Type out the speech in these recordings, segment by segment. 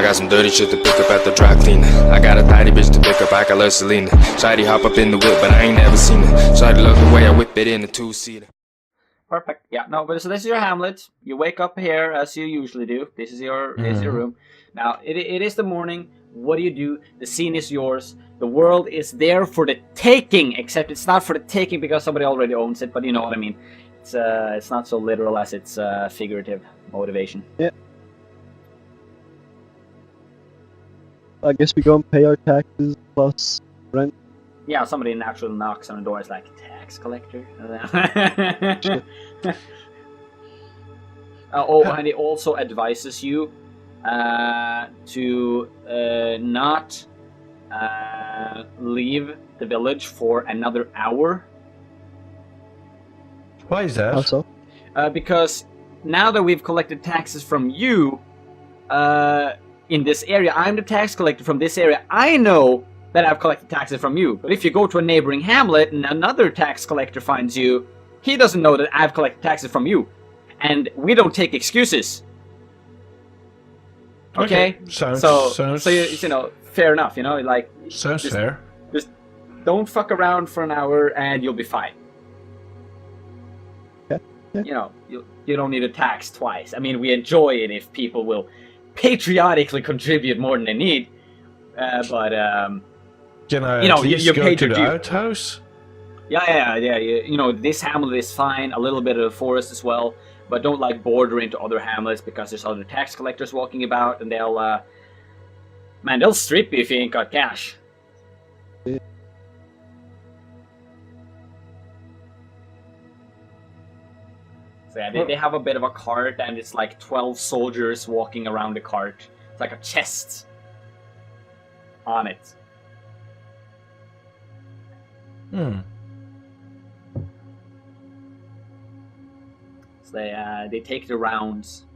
I got some dirty shit to pick up at the dry cleaner. I got a tidy bitch to pick up, I got love Selena. Shady hop up in the whip, but I ain't never seen her. Shady love the way I whip it in a two-seater. Perfect. Yeah, no, but so this is your hamlet. You wake up here as you usually do. This is your room. Now, it is the morning. What do? The scene is yours. The world is there for the taking, except it's not for the taking because somebody already owns it, but you know what I mean. It's not so literal as it's figurative motivation. Yeah. I guess we go and pay our taxes plus rent. Yeah, somebody naturally knocks on the door. It's like, tax collector? And it also advises you to not leave the village for another hour. Why is that? How so? Because now that we've collected taxes from you in this area, I'm the tax collector from this area. I know that I've collected taxes from you. But if you go to a neighboring hamlet and another tax collector finds you, he doesn't know that I've collected taxes from you. And we don't take excuses. Okay? Sounds you know, fair enough, you know, like... Sounds fair. Just don't fuck around for an hour and you'll be fine. Okay. Yeah. You know, you don't need to tax twice. I mean, we enjoy it if people will patriotically contribute more than they need. But can I you go to the due. outhouse? Yeah. You know, this hamlet is fine. A little bit of the forest as well, but don't like border into other hamlets because there's other tax collectors walking about, and they'll strip you if you ain't got cash. Yeah. So yeah, they have a bit of a cart, and it's like 12 soldiers walking around the cart. It's like a chest on it. So they take the rounds.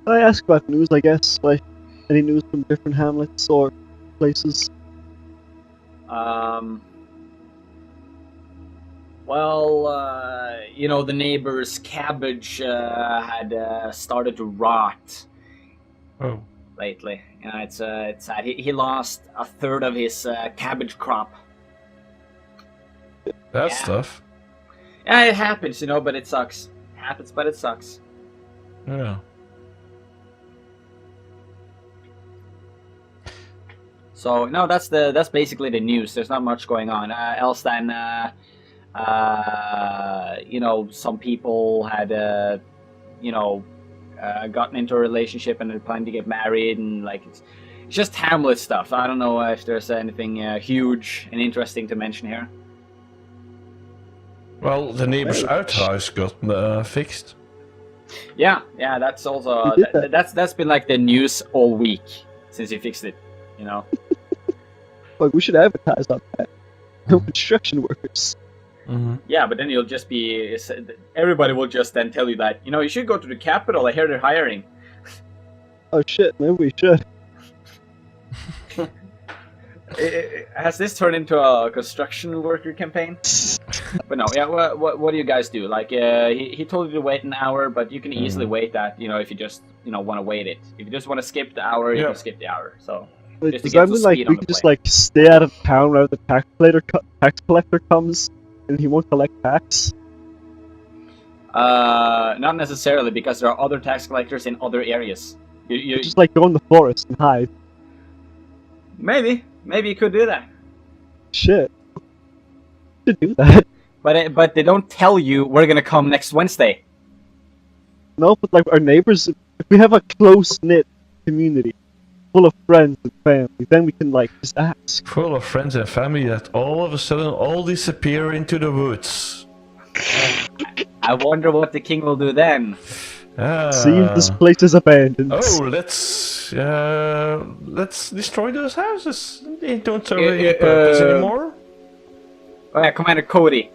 I ask about news, I guess. Like, any news from different hamlets or places? Well, you know, the neighbor's cabbage had started to rot. Oh. Lately, you know, it's sad. He lost a third of his cabbage crop. That's tough. Yeah, it happens, you know, but it sucks. It happens, but it sucks. Yeah. So no, that's basically the news. There's not much going on else than you know, some people had you know, gotten into a relationship and they're planning to get married, and like it's just hamlet stuff. I don't know if there's anything huge and interesting to mention here. Well, the neighbor's outhouse got fixed. Yeah, that's also that's been like the news all week since you fixed it. You know. Like, we should advertise on that. No construction workers. Mm-hmm. Yeah, but then you'll just be... Everybody will just then tell you that, you know, you should go to the capital. I hear they're hiring. Oh shit, maybe we should. Has this turned into a construction worker campaign? But no, yeah, what do you guys do? Like, he told you to wait an hour, but you can easily wait that, you know, if you just, you know, want to wait it. If you just want to skip the hour, you can skip the hour, so... Does that mean, like, we can just, like, stay out of town whenever the tax collector comes, and he won't collect tax? Not necessarily, because there are other tax collectors in other areas. You just, like, go in the forest and hide. Maybe you could do that. Shit. You should do that. But they don't tell you we're gonna come next Wednesday. No, but, like, our neighbors, if we have a close-knit community, full of friends and family, then we can, like, just ask. Full of friends and family that all of a sudden all disappear into the woods. I wonder what the king will do then. See if this place is abandoned. Oh, let's destroy those houses. They don't serve any purpose anymore. Oh yeah, Commander Cody.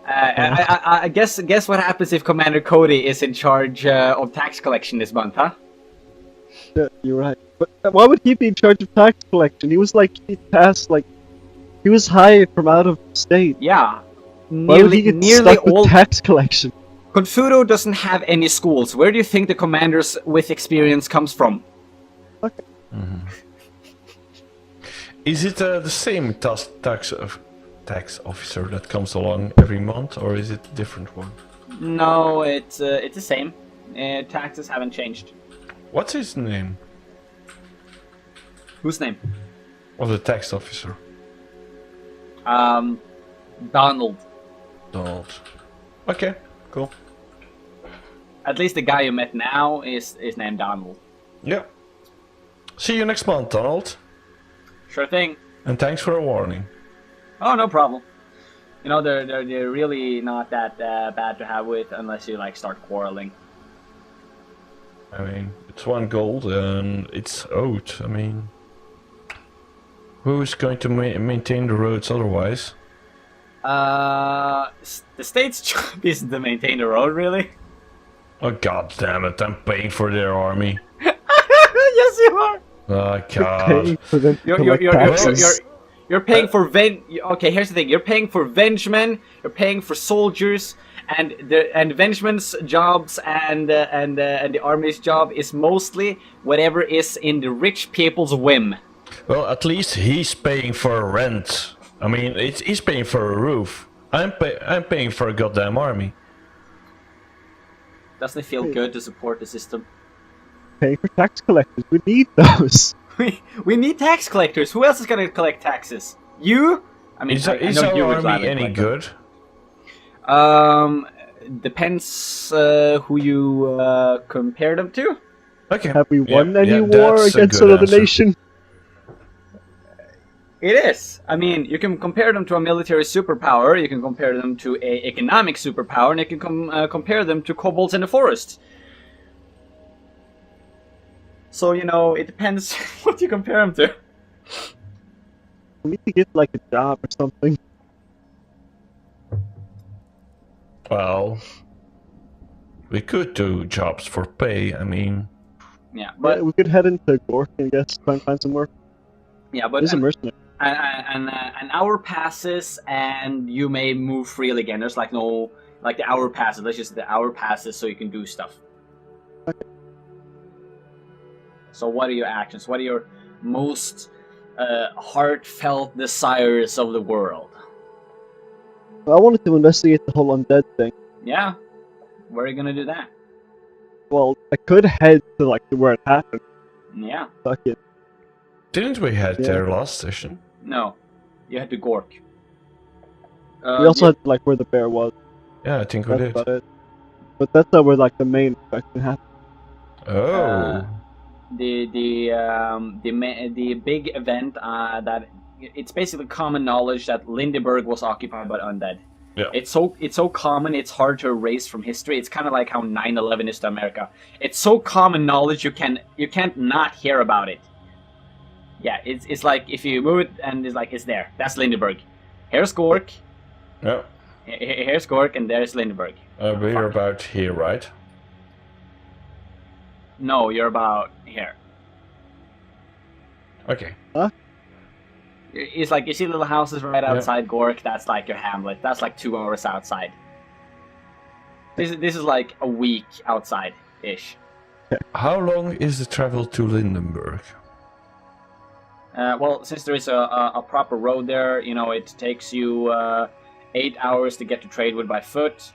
I guess what happens if Commander Cody is in charge of tax collection this month, huh? Yeah, you're right. But why would he be in charge of tax collection? He was like, he was hired from out of state. Yeah. Why would he get stuck with tax collection? Confuto doesn't have any schools. Where do you think the commanders with experience comes from? Okay. Is it the same tax officer that comes along every month, or is it a different one? No, it's the same. Taxes haven't changed. What's his name? Whose name? Of the tax officer? Donald. Donald. Okay, cool. At least the guy you met now is named Donald. Yeah. See you next month, Donald. Sure thing. And thanks for a warning. Oh, no problem. You know, they're really not that bad to have with unless you like start quarreling. I mean, it's 1 gold and it's owed. I mean, who's going to maintain the roads otherwise? The state's job isn't to maintain the road, really. Oh god damn it! I'm paying for their army. Yes, you are. Oh god. Paying for them to collect taxes. You're paying for Okay, here's the thing. You're paying for Vengemen. You're paying for soldiers, and Vengemen's jobs and the army's job is mostly whatever is in the rich people's whim. Well, at least he's paying for a rent. I mean, he's paying for a roof. I'm paying for a goddamn army. Doesn't it feel good to support the system? Paying for tax collectors. We need those. We need tax collectors. Who else is gonna collect taxes? You? I mean, Is I know our you would army gladly any collect good? them. Depends who you compare them to. Okay. Have we won any yeah, war that's a against good another answer. nation? It is. I mean, you can compare them to a military superpower, you can compare them to a economic superpower, and you can compare them to kobolds in the forest. So, you know, it depends what you compare them to. We need to get like a job or something. Well, we could do jobs for pay. I mean, Yeah, but Yeah, we could head into Gork and guess try and find some work. yeah, but There's a mercenary. an hour passes and you may move freely again. There's like no the hour passes. Let's just the hour passes so you can do stuff. Okay. So what are your actions? What are your most heartfelt desires of the world? I wanted to investigate the whole undead thing. Yeah, where are you gonna do that? Well, I could head to like where it happened. Yeah, Fuck it. didn't we head Yeah. there last session? no, you had to Gork. We also had like where the bear was. Yeah, I think we That's did. about it. But that's not where like the main infection happened. Oh. the big event that it's basically common knowledge that Lindyburg was occupied by undead. Yeah. It's so common it's hard to erase from history. It's kind of like how 9/11 is to America. It's so common knowledge you can't not hear about it. Yeah, it's like if you move it and it's there. That's Lindyburg. Here's Gork. Yeah. Here's Gork and there's Lindyburg. We're about here, right? No, you're about here. Okay. It's like you see little houses right outside Gork. That's like your hamlet. That's like 2 hours outside. This is like a week outside ish. How long is the travel to Lindenburg? Well, since there is a proper road there, you know, it takes you 8 hours to get to Tradewood by foot.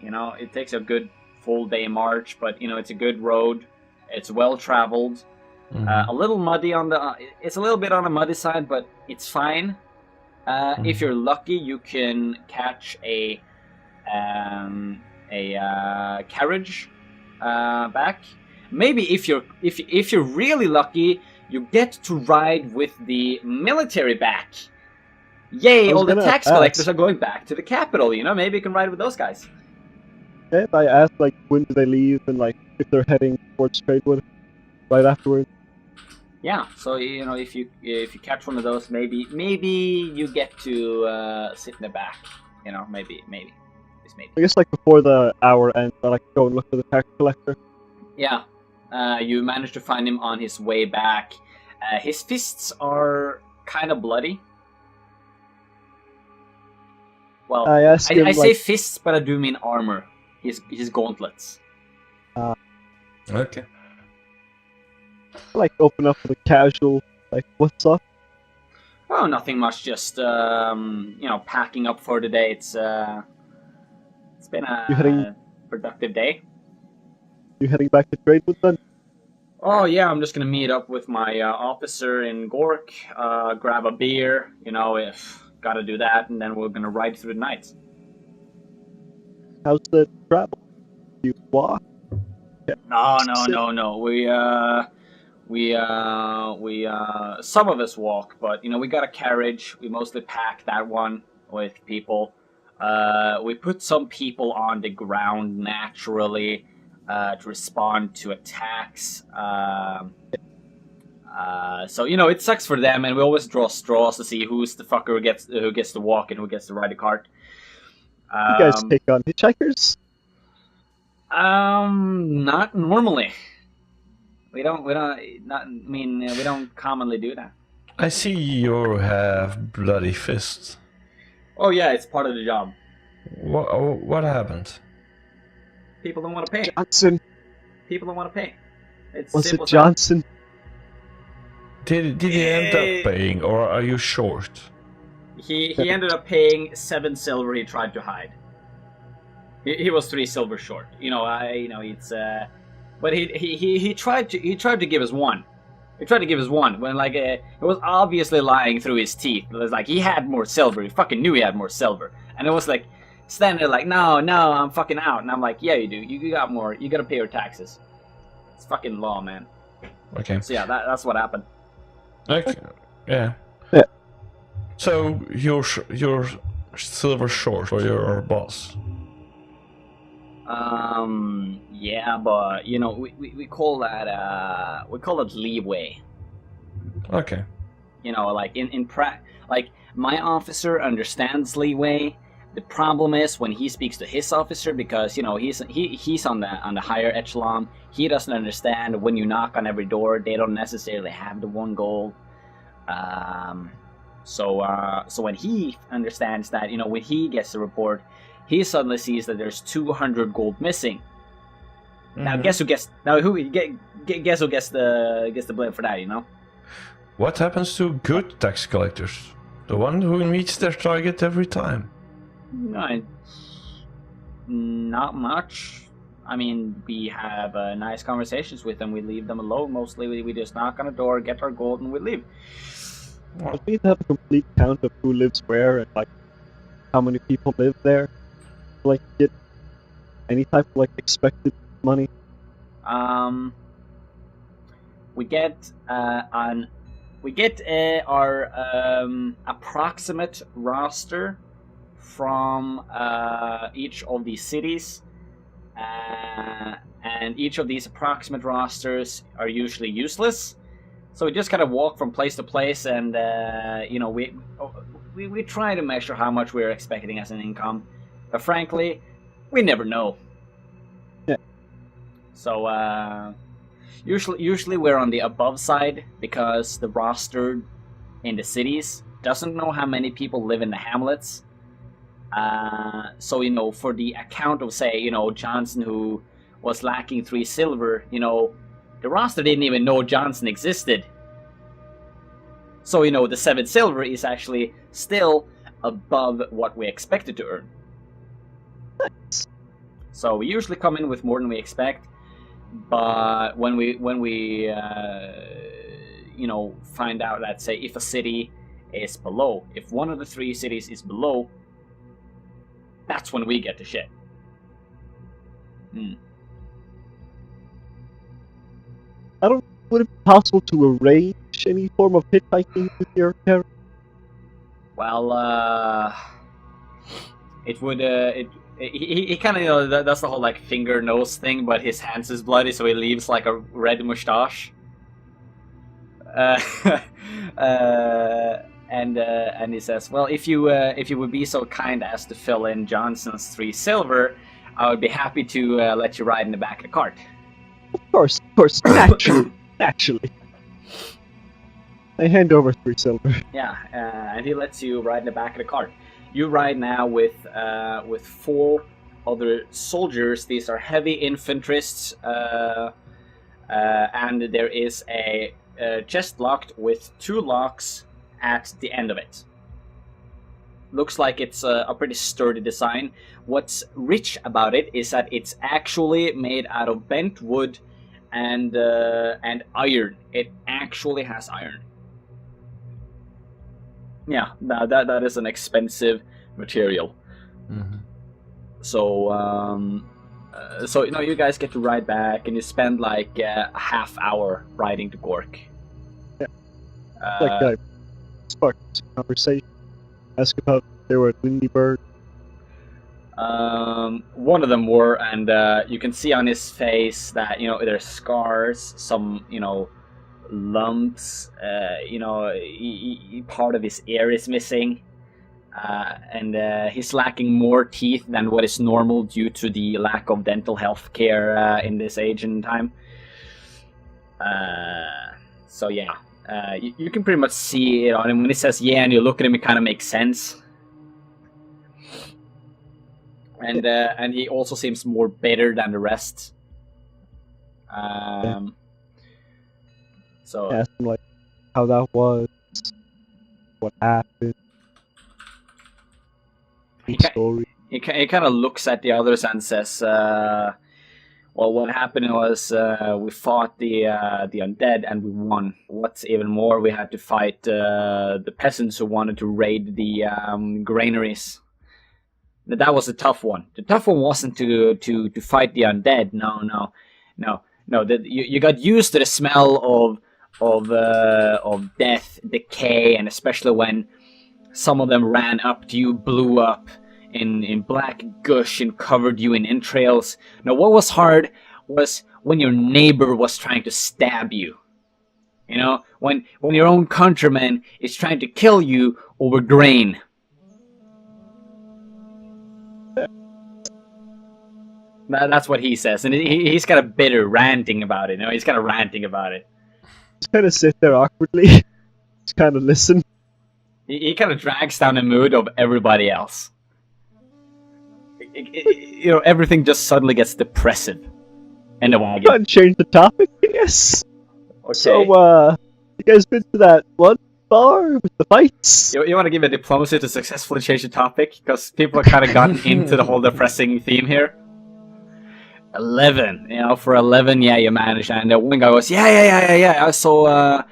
You know, it takes a good full day march, but you know, it's a good road. It's well traveled. A little muddy on the. It's a little bit on the muddy side, but it's fine. If you're lucky, you can catch a carriage back. Maybe if you're really lucky, you get to ride with the military back. Yay! All the tax collectors are going back to the capital. You know, maybe you can ride with those guys. Okay, I asked like when do they leave and like if they're heading towards Tradewood right afterwards. Yeah, so you know, if you catch one of those, maybe you get to sit in the back. You know, maybe. Just maybe. I guess like before the hour ends, I like go and look for the tax collector. Yeah, you manage to find him on his way back. His fists are kind of bloody. Well, I asked him, I say like, fists, but I do mean armor. His gauntlets. Okay. like open up with a casual, like, what's up? Oh, nothing much. Just packing up for the day. It's been You a heading- productive day. You heading back to trade with them? Oh yeah, I'm just gonna meet up with my officer in Gork, grab a beer. If gotta do that, and then we're gonna ride through the night. How's the travel? You walk? No. We some of us walk, but we got a carriage. We mostly pack that one with people. We put some people on the ground naturally to respond to attacks. So it sucks for them, and we always draw straws to see who's the fucker who gets to walk and who gets to ride the cart. You guys take on hitchhikers? Not normally. We don't commonly do that. I see you have bloody fists. Oh yeah, it's part of the job. What happened? People don't want to pay. Johnson! People don't want to pay. It's Was simple it Johnson? Did he end up paying, or are you short? He ended up paying 7 silver. He tried to hide. He was 3 silver short. It's but he tried to give us 1. He tried to give us 1 when it was obviously lying through his teeth. It was like he had more silver. He fucking knew he had more silver, and it was like standing there like, no, I'm fucking out. And I'm like, yeah, you do. You got more. You gotta pay your taxes. It's fucking law, man. Okay. So yeah, that's what happened. Okay. Yeah. Yeah. So you're silver short for your boss. Yeah, but we call that leeway. Okay. Like my officer understands leeway. The problem is when he speaks to his officer, because he's on the higher echelon. He doesn't understand when you knock on every door, they don't necessarily have the 1 gold. So when he understands that, when he gets the report, he suddenly sees that there's 200 gold missing. Now guess who gets the blame for that? What happens to good tax collectors? The one who meets their target every time. No, not much. I mean, we have nice conversations with them. We leave them alone. Mostly, we just knock on the door, get our gold, and we leave. We need to have a complete count of who lives where and how many people live there. Get any type of expected money. We get our approximate roster from each of these cities, and each of these approximate rosters are usually useless. So we just kind of walk from place to place, and we try to measure how much we're expecting as an income. But frankly, we never know. Yeah. So usually we're on the above side, because the roster in the cities doesn't know how many people live in the hamlets. So for the account of, say, Johnson, who was lacking 3 silver, the roster didn't even know Johnson existed. So the 7 silver is actually still above what we expected to earn. So we usually come in with more than we expect, but when we find out that, say, if a city is below, if one of the 3 cities is below, that's when we get the shit. Would it be possible to arrange any form of hitchhiking with your character? Well, it would. He kind of that's the whole finger nose thing, but his hands is bloody, so he leaves a red mustache. And he says, "Well, if you would be so kind as to fill in Johnson's 3 silver, I would be happy to let you ride in the back of the cart." Of course, naturally. I hand over 3 silver. Yeah, and he lets you ride in the back of the cart. you ride now with 4 other soldiers. These are heavy infantry's, and there is a chest locked with 2 locks at the end of it. Looks like it's a pretty sturdy design. What's rich about it is that it's actually made out of bent wood and iron. It actually has iron. Yeah, that is an expensive material. Mm-hmm. So you guys get to ride back, and you spend like a half hour riding to Gork. Yeah. Spark conversation. Ask about if they were at Lindyburg. One of them were, and you can see on his face that there's scars, some lumps. Part of his ear is missing, and he's lacking more teeth than what is normal due to the lack of dental health care in this age and time. So yeah. You can pretty much see it on him. When he says yeah and you look at him, it kind of makes sense. And he also seems more bitter than the rest. So ask him like how that was, what happened, story. He kind of looks at the others and says, well, what happened was we fought the undead and we won. What's even more, we had to fight the peasants who wanted to raid the granaries. That was a tough one. The tough one wasn't to fight the undead. No. You got used to the smell of death, decay, and especially when some of them ran up to you, blew up in black gush and covered you in entrails. Now, what was hard was when your neighbor was trying to stab you. When your own countryman is trying to kill you over grain. That's what he says, and he's kind of bitter, ranting about it. He's kind of ranting about it. Just kind of sit there awkwardly, just kind of listen. He kind of drags down the mood of everybody else. Everything just suddenly gets depressive in the wagon. Trying to change the topic, I guess. Okay. So, you guys been to that one bar with the fights? You want to give a diplomacy to successfully change the topic? Because people have kind of gotten into the whole depressing theme here. 11. For 11, yeah, you managed. And one guy goes, yeah. I saw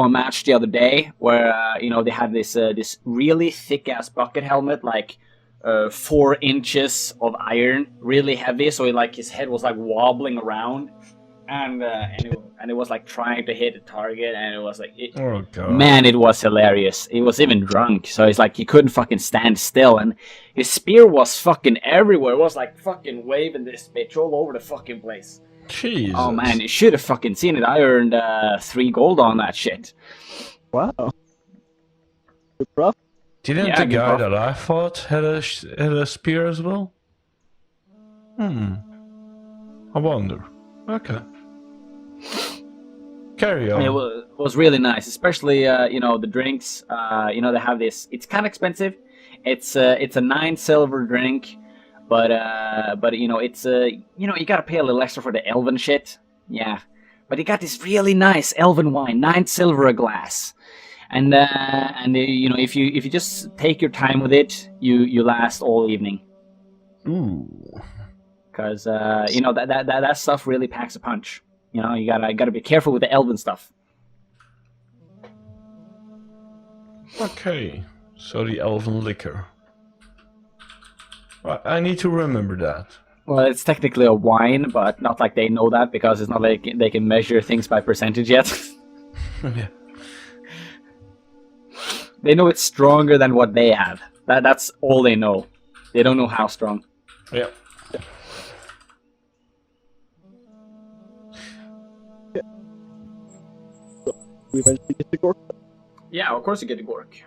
a match the other day where, they had this really thick-ass bucket helmet, like 4 inches of iron, really heavy, so his head was like wobbling around, and it was like trying to hit a target, and it was like, oh god, man, it was hilarious. He was even drunk, so it's like he couldn't fucking stand still, and his spear was fucking everywhere. It was like fucking waving this bitch all over the fucking place. Jesus. Oh man, you should have fucking seen it. I earned 3 gold on that shit. Wow. Good prof. Didn't Yeah, the good guy prof. that I fought had a spear as well? I wonder. Okay. Carry on. It was really nice, especially the drinks. They have this. It's kind of expensive. It's a 9 silver drink, but it's you gotta pay a little extra for the elven shit. Yeah, but you got this really nice elven wine, 9 silver a glass, and if you just take your time with it, you last all evening. Ooh. Because that stuff really packs a punch. You gotta be careful with the elven stuff. Okay, so the elven liquor. Well, I need to remember that. Well, it's technically a wine, but not like they know that, because it's not like they can measure things by percentage yet. Yeah. They know it's stronger than what they have. That's all they know. They don't know how strong. Yeah. We eventually get to Gork. Yeah, of course you get to Gork.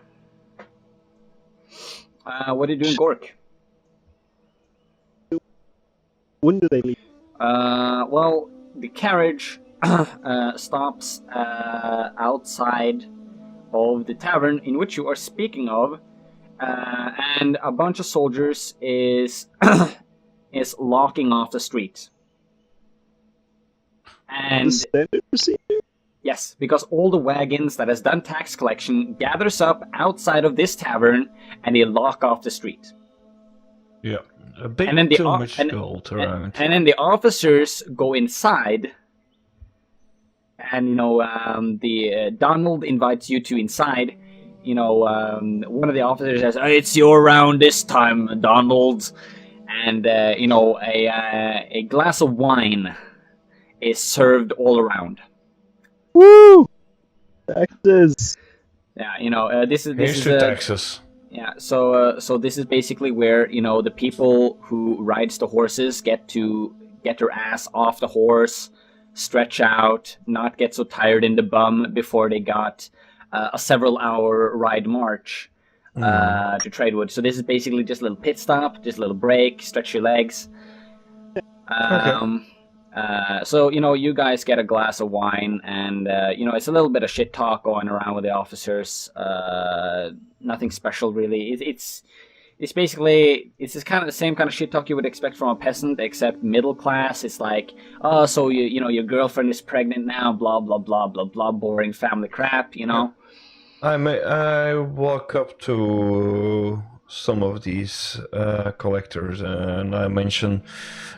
What do you do in Gork? When do they leave? Well, the carriage stops outside of the tavern in which you are speaking of, and a bunch of soldiers is is locking off the street. And The standard procedure? yes, because all the wagons that has done tax collection gathers up outside of this tavern, and they lock off the street. Yeah, a bit And then the too o- much and- gold around. And then the officers go inside, and the Donald invites you to inside. One of the officers says, "It's your round this time, Donald," and a glass of wine is served all around. Woo! Taxes! Yeah, this is Here's to Texas. Yeah, so this is basically where the people who rides the horses get to get their ass off the horse, stretch out, not get so tired in the bum before they got a several-hour ride march to Tradewood. So this is basically just a little pit stop, just a little break, stretch your legs. So you guys get a glass of wine, and it's a little bit of shit talk going around with the officers. Nothing special really. It's basically just kind of the same kind of shit talk you would expect from a peasant, except middle class. It's like, oh, so your girlfriend is pregnant now, blah blah blah blah blah, boring family crap, I walk up to some of these collectors and I mention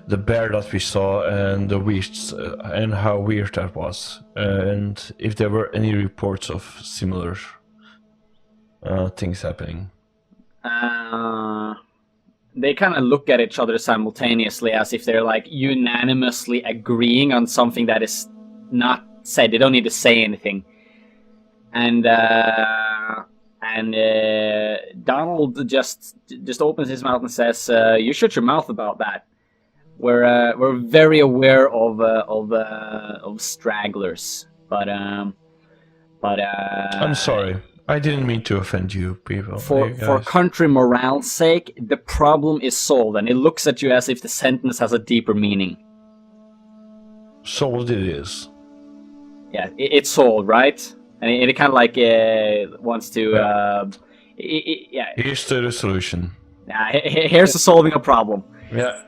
the bear that we saw and the weird and how weird that was, and if there were any reports of similar things happening. They kind of look at each other simultaneously as if they're like unanimously agreeing on something that is not said. They don't need to say anything. And Donald just opens his mouth and says, "You shut your mouth about that. We're very aware of stragglers, but I'm sorry. I didn't mean to offend you people. For country morale's sake, the problem is solved." And it looks at you as if the sentence has a deeper meaning. Solved it is. Yeah, it's solved, right? And it kind of like wants to. Yeah. Here's to the solution. Here's to solving a problem. Yeah.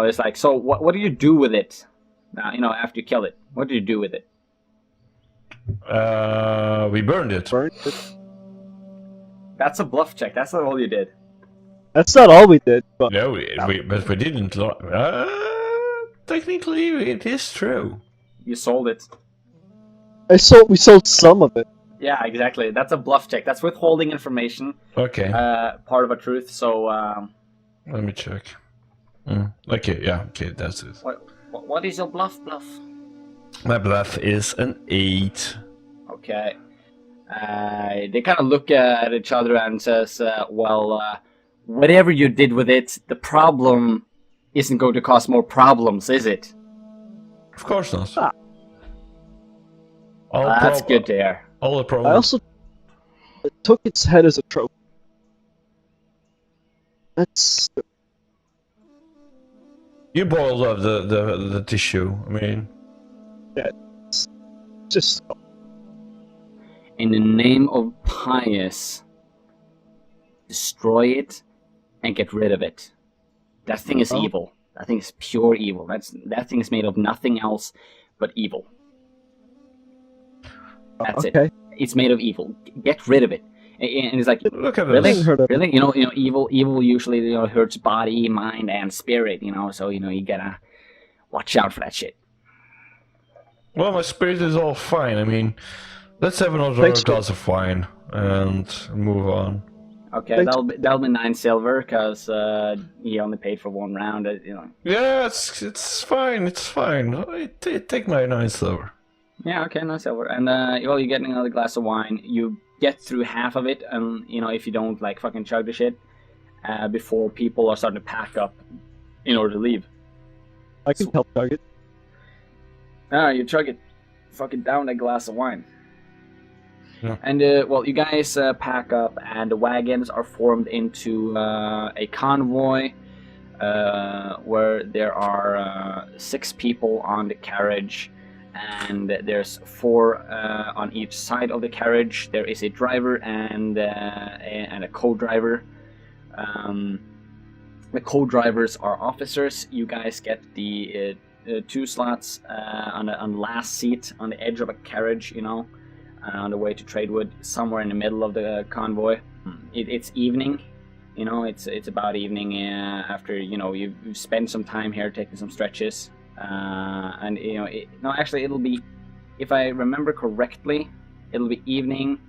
It's like, so what do you do with it? Now, after you kill it, what do you do with it? We burned it. Burned it. That's a bluff check. That's not all you did. That's not all we did, but No, but we didn't. Technically, it is true. You sold it. we sold some of it. Yeah, exactly. That's a bluff check. That's withholding information. Okay. Part of a truth. So. Let me check. Okay, yeah, okay, that's it. What is your bluff? My bluff is an 8. Okay. They kind of look at each other and says, whatever you did with it, the problem isn't going to cause more problems, is it? Of course not. That's good to hear. All the I problems. also took its head as a trophy. That's You boiled up the tissue. I mean, just In the name of Pious, destroy it and get rid of it. That thing is evil. That thing is pure evil. That thing is made of nothing else but evil. That's okay. it. It's made of evil. Get rid of it. And it's like, look at really, this. really, evil usually hurts body, mind, and spirit. So you gotta watch out for that shit. Well, my spirit is all fine. I mean, let's have another glass of wine and move on. Okay, that'll be 9 silver because he only paid for 1 round. Yeah, it's fine. It's fine. Take my 9 silver. Yeah, okay, 9 silver. And you're getting another glass of wine. You get through half of it, and if you don't like fucking chug the shit before people are starting to pack up in order to leave. I can help chug it. You chug it, fucking down that glass of wine. Yeah. And you guys pack up, and the wagons are formed into a convoy where there are 6 people on the carriage, and there's 4 on each side of the carriage. There is a driver and a co-driver. The co-drivers are officers. You guys get the 2 slots on the last seat on the edge of a carriage, you know, on the way to Tradewood, somewhere in the middle of the convoy. It's evening, you know, it's about evening after, you know, you've spent some time here taking some stretches. And, you know, it'll be, if I remember correctly, it'll be evening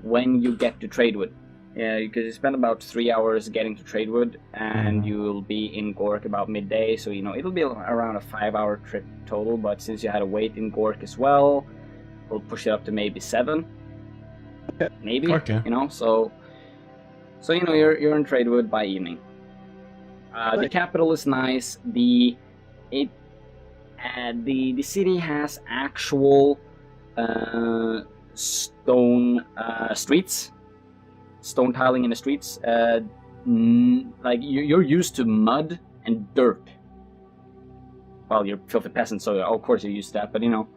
when you get to Tradewood. Yeah, because you spend about 3 hours getting to Tradewood, and you'll be in Gork about midday, so, you know, it'll be around a 5-hour trip total, but since you had to wait in Gork as well, we'll push it up to maybe 7. Okay. Maybe, Okay. you know, so you know, you're in Tradewood by evening. The capital is nice. The city has actual stone streets. Stone tiling in the streets. Like you're used to mud and dirt. Well, you're filthy peasants, so of course you're used to that. But you know,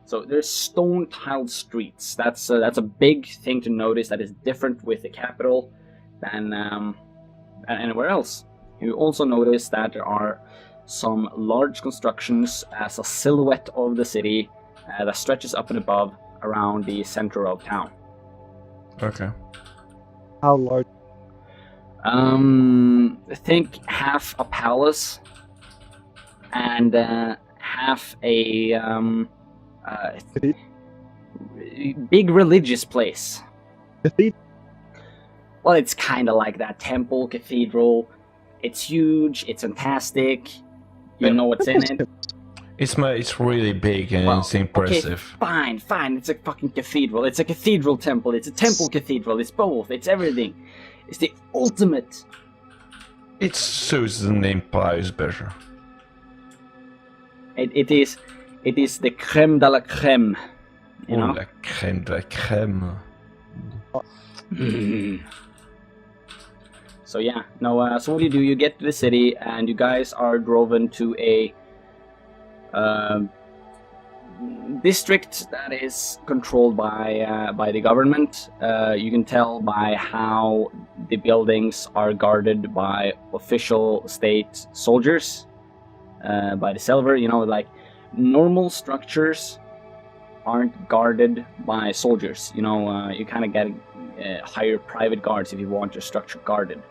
so there's stone tiled streets. That's a big thing to notice. That is different with the capital than anywhere else. You also notice that there are some large constructions as a silhouette of the city that stretches up and above around the center of town. Okay. How large? I think half a palace and half a big religious place. Cathedral? Well, it's kind of like that. Temple, cathedral. It's huge. It's fantastic. You know what's in it. It's really big and it's impressive. Okay, fine. It's a fucking cathedral. It's a cathedral temple. It's a temple cathedral. It's both. It's everything. It's the ultimate. It suits the name Pies better. It is the creme de la creme. You know? La crème de la crème. So yeah, no. So what do? You get to the city, and you guys are driven to a district that is controlled by the government. You can tell by how the buildings are guarded by official state soldiers. By the silver, you know, like normal structures aren't guarded by soldiers. You know, you kind of get hire private guards if you want your structure guarded.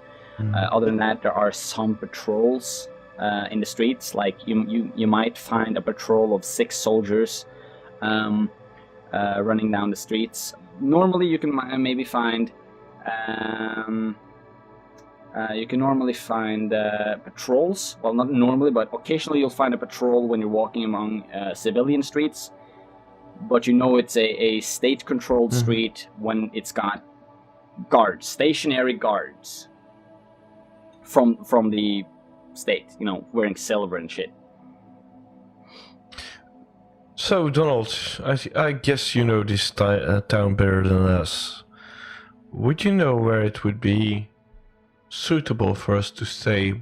Other than that, there are some patrols in the streets. Like you might find a patrol of 6 soldiers running down the streets. Normally, you can maybe find patrols. Well, not normally, but occasionally you'll find a patrol when you're walking among civilian streets. But you know it's a state-controlled street when it's got guards, stationary guards from the state, you know, wearing silver and shit. So, Donald, I guess you know this town better than us. Would you know where it would be suitable for us to stay?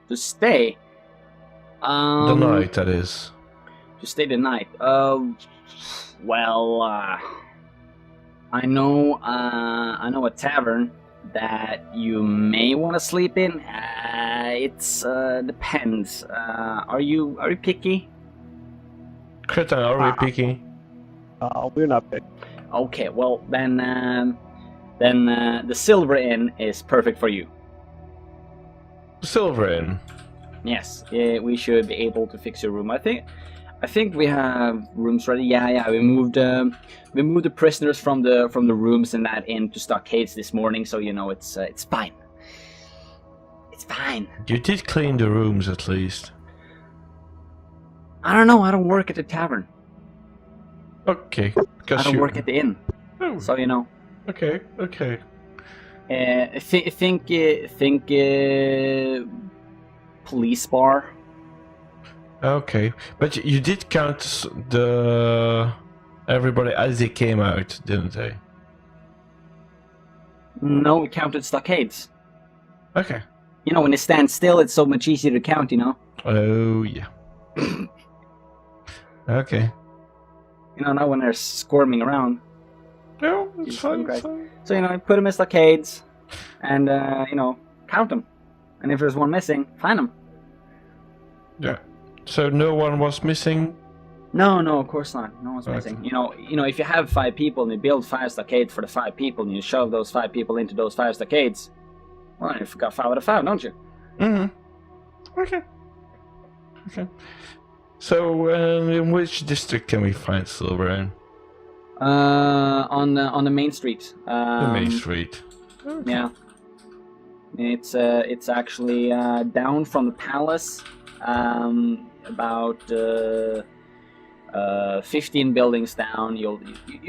To stay? The night, that is. To stay the night? Well, I know a tavern that you may want to sleep in. It's depends. Are you picky? Cretan, are we picky? We're not big. Okay, well then the Silver Inn is perfect for you. Silver Inn. Yes, we should be able to fix your room. I think we have rooms ready. Yeah. We moved the prisoners from the rooms in that inn to stockades this morning, so you know it's fine. It's fine. You did clean the rooms at least. I don't know. I don't work at the tavern. Okay. I don't work at the inn. Oh. So you know. Okay. Think police bar. Okay, but you did count everybody as they came out, didn't they? No, we counted stockades. Okay. You know, when they stand still, it's so much easier to count, you know? Oh, yeah. Okay. You know, not when they're squirming around. No, it's Jesus fine. Christ. It's fine. So, you know, put them in stockades and, you know, count them. And if there's one missing, find them. Yeah. So no one was missing. No, of course not. No one's Okay. missing. You know, if you have 5 people and you build 5 stockades for the 5 people and you shove those 5 people into those 5 stockades, well, you've got 5 out of 5, don't you? Mm-hmm. Okay. Okay. So, in which district can we find silver in? On the main street. The main street. Okay. Yeah. It's actually down from the palace, about 15 buildings down. You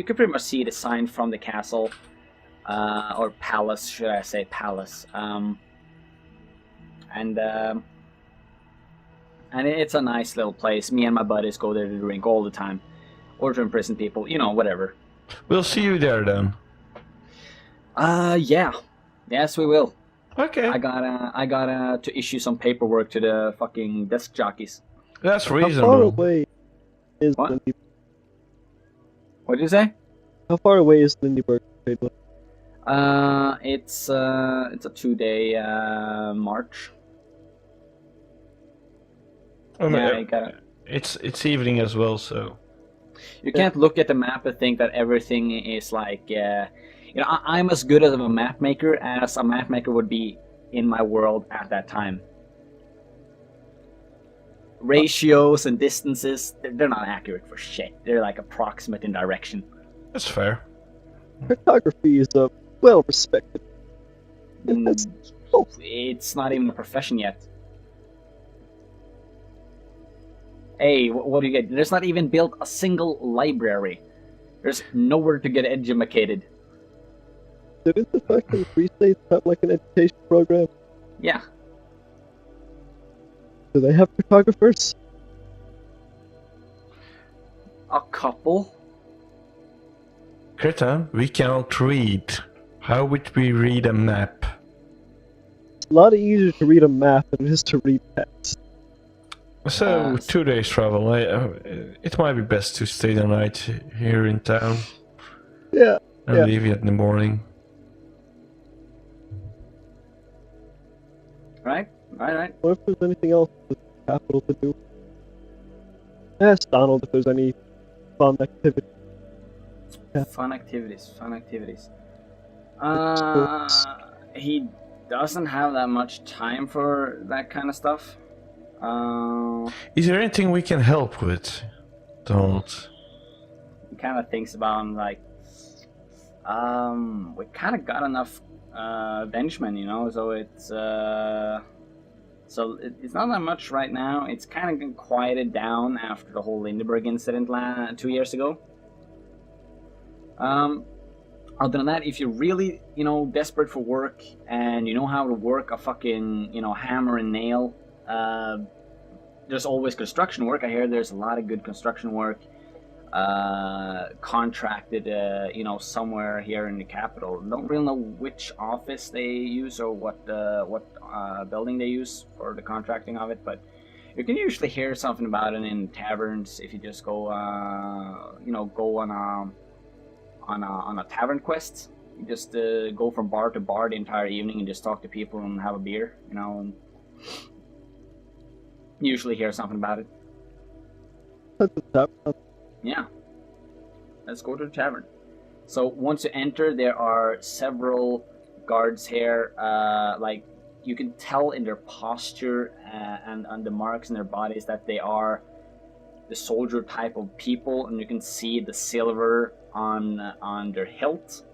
can pretty much see the sign from the castle, or palace, should I say palace? And it's a nice little place. Me and my buddies go there to drink all the time, or to imprison people. You know, whatever. We'll see you there then. Yeah. Yes, we will. Okay. I gotta to issue some paperwork to the fucking desk jockeys. That's How far reasonable. away is What? Lindyburg? What did you say? How far away is Lindyburg? It's a 2-day march. I mean, Yeah, I gotta. it's evening as well, so. You can't look at the map and think that everything is like. You know, I'm as good as a map maker as a map maker would be in my world at that time. Ratios and distances, they're not accurate for shit. They're like approximate in direction. That's fair. Cartography is well respected. Mm, It's not even a profession yet. Hey, what do you get? There's not even built a single library. There's nowhere to get educated. Didn't the fucking Free States have like an education program? Yeah. Do they have cartographers? A couple. Krita, we cannot read. How would we read a map? It's a lot easier to read a map than it is to read text. So, 2 days travel. It might be best to stay the night here in town Yeah. and Yeah. leave in the morning. Right? Right. What if there's anything else with the capital to do? Ask Donald if there's any fun activity. Yeah. Fun activities. Sports. He doesn't have that much time for that kind of stuff. Is there anything we can help with, Donald? He kind of thinks about like, we kind of got enough benchmen, you know, so it's it's not that much right now. It's kind of quieted down after the whole Lindyburg incident 2 years ago. Other than that, if you're really, you know, desperate for work and you know how to work a fucking, you know, hammer and nail, there's always construction work. I hear there's a lot of good construction work contracted, you know, somewhere here in the capital. Don't really know which office they use or what building they use for the contracting of it, but you can usually hear something about it in taverns if you just go, you know, go on a tavern quest. You just go from bar to bar the entire evening and just talk to people and have a beer, you know, and usually hear something about it. That's a tavern. Yeah. Let's go to the tavern. So once you enter, there are several guards here. Like, you can tell in their posture and on the marks in their bodies that they are the soldier type of people, and you can see the silver on their hilt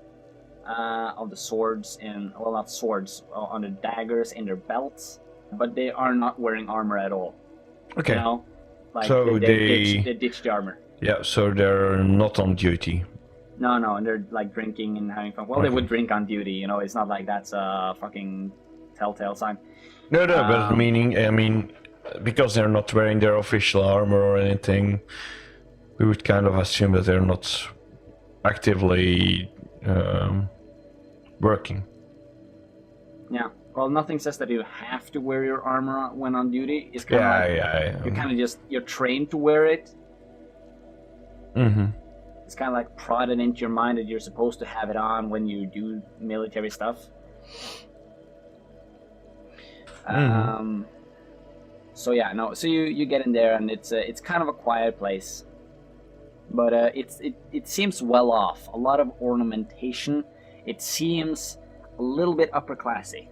of the swords, and well, not swords, on the daggers in their belts, but they are not wearing armor at all. Okay. You know? Like, So they ditched the armor. Yeah, so they're not on duty. No, and they're like drinking and having fun. Well, they would drink on duty, you know. It's not like that's a fucking telltale sign. No, but meaning, because they're not wearing their official armor or anything, we would kind of assume that they're not actively working. Yeah. Well, nothing says that you have to wear your armor when on duty. It's kind of like you're kind of you're trained to wear it. Mm-hmm. It's kind of like prodded into your mind that you're supposed to have it on when you do military stuff. So yeah, no. So you get in there, and it's kind of a quiet place, but it seems well off. A lot of ornamentation. It seems a little bit upper classy.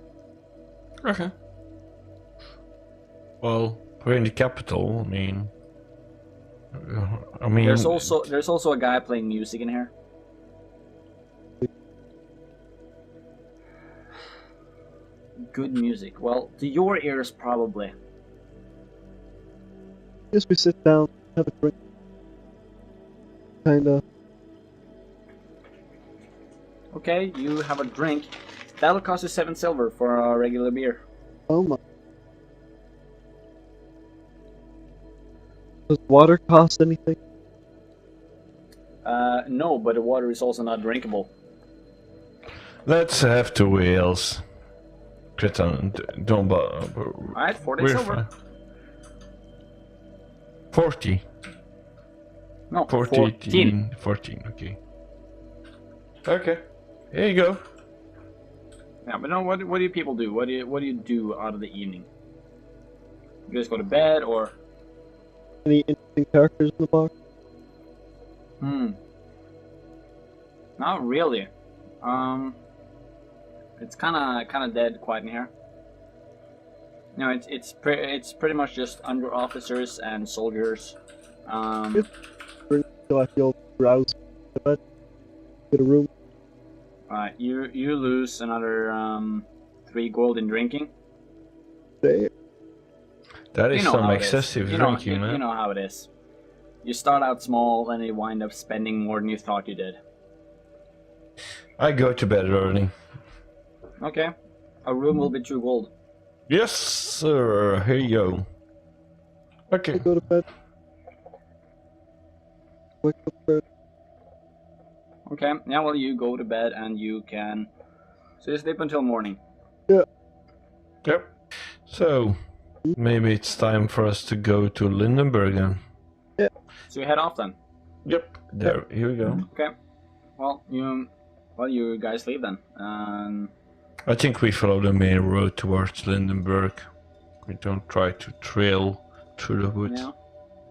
Okay. Well, we're in the capital. I mean, there's also a guy playing music in here. Good music. Well, to your ears, probably. Guess we sit down, have a drink. Kinda. Okay, you have a drink. That'll cost you 7 silver for a regular beer. Oh my. Does water cost anything? No, but the water is also not drinkable. let's have 2 wheels. Don't bother. Alright, 40 silver. 40. No, 14. 14, okay. Okay, here you go. Yeah, but no, what do you people do? What do you do out of the evening? You guys go to bed, or? Any interesting characters in the bar? Not really. It's kind of dead quiet in here. No, it's pretty much just under officers and soldiers. So I feel roused. But get a room. Alright, you lose another 3 gold in drinking. There. That is some how it excessive is. drinking, man. You know how it is. You start out small, and you wind up spending more than you thought you did. I go to bed early. Okay. A room will be 2 gold. Yes, sir. Here you go. Okay. I go to bed. Wake up first. Okay, yeah, well, you go to bed and you can... So you sleep until morning. Yeah. Yep. So, maybe it's time for us to go to Lindyburg then. Yeah. So you head off then? Yep. There, here we go. Okay. Well, you guys leave then. I think we follow the main road towards Lindyburg. We don't try to trail through the woods. Yeah.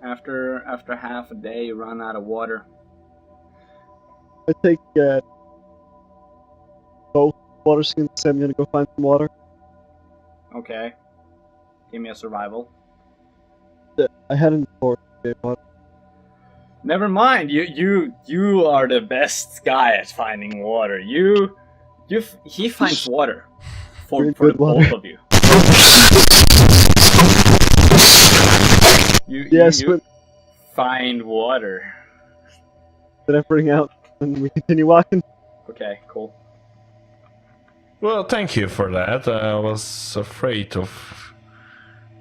After half a day, you run out of water. I take both water skins. So I'm gonna go find some water. Okay. Give me a survival. I had in the forest. Water. Never mind. You are the best guy at finding water. He finds water for the both of you. You find water. Then I bring out, and we continue walking. Okay, cool. Well, thank you for that. I was afraid of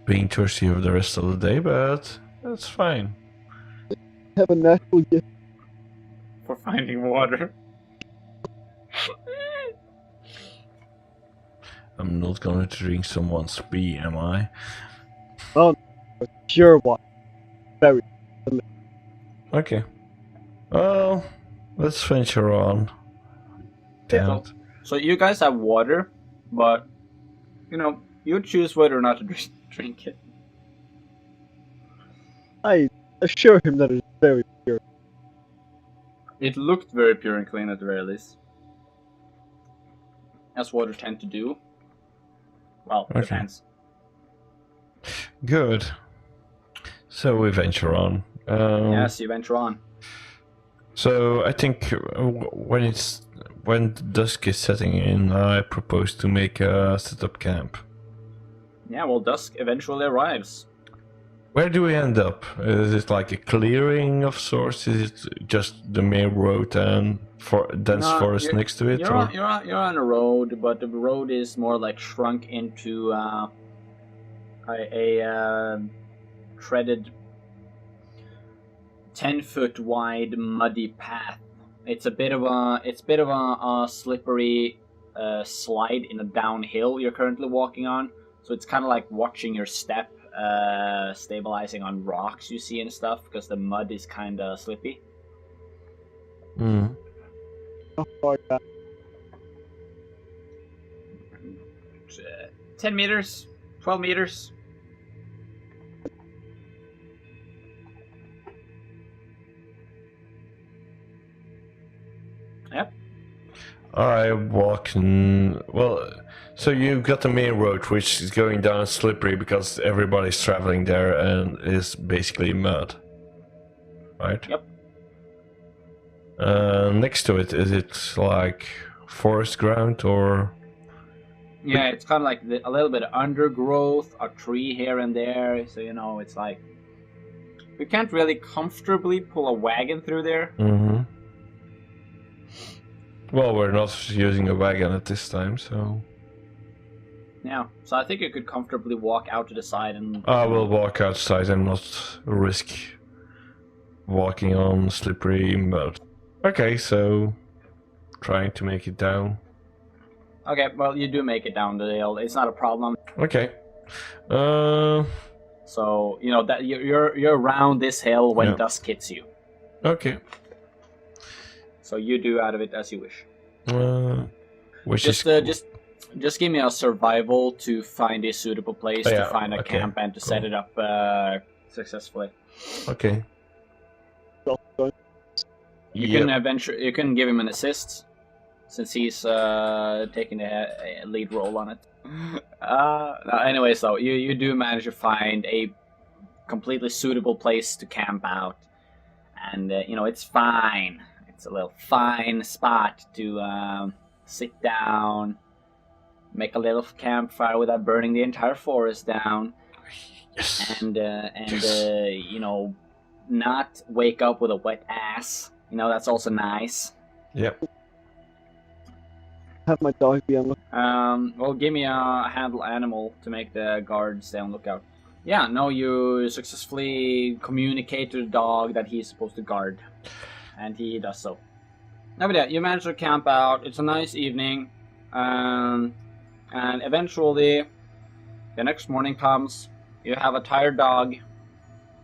being thirsty for the rest of the day, but that's fine. Have a natural gift. For finding water. I'm not going to drink someone's pee, am I? Oh, pure water. Very. Okay. Well, let's venture on. Damn. So you guys have water, but you choose whether or not to drink it. I assure him that it's very pure. It looked very pure and clean at the very least. As water tend to do. Well, Okay. depends. Good. So we venture on. Yes, you venture on. So I think when dusk is setting in, I propose to make a set-up camp. Yeah, well, dusk eventually arrives. Where do we end up? Is it like a clearing of sorts? Is it just the main road and dense forest next to it? You're on a road, but the road is more like shrunk into a treaded 10-foot wide muddy path. It's a bit of a slippery slide in a downhill you're currently walking on. So it's kind of like watching your step, stabilizing on rocks you see and stuff, because the mud is kind of slippy. Mm. How far back? 10 meters, 12 meters. Yep. I walk in. Well, so you've got the main road, which is going down slippery because everybody's traveling there and is basically mud. Right? Yep. Next to it, is it like forest ground or? Yeah, it's kind of like a little bit of undergrowth, a tree here and there. So, you know, it's like you can't really comfortably pull a wagon through there. Mm-hmm. Well, we're not using a wagon at this time, so. Yeah, so I think you could comfortably walk out to the side and... I will walk outside and not risk walking on slippery mud. Okay, so trying to make it down. Okay, well, you do make it down the hill. It's not a problem. Okay. So, you know, that you're around this hill when Yeah. dusk hits you. Okay. So you do out of it as you wish. Which Just is just give me a survival to find a suitable place Yeah, to find a okay, camp and to cool. set it up successfully. okay. You can give him an assist since he's taking the lead role on it. Anyway, so you do manage to find a completely suitable place to camp out, and you know, it's fine. It's a little fine spot to sit down, make a little campfire without burning the entire forest down, Yes. and Yes. you know, not wake up with a wet ass. You know, that's also nice. Yep. Have my dog be on look. Well, give me a handle animal to make the guard stay on lookout. Yeah, no, you successfully communicate to the dog that he's supposed to guard, and he does so. No, but yeah, you manage to camp out. It's a nice evening, and eventually, the next morning comes. You have a tired dog.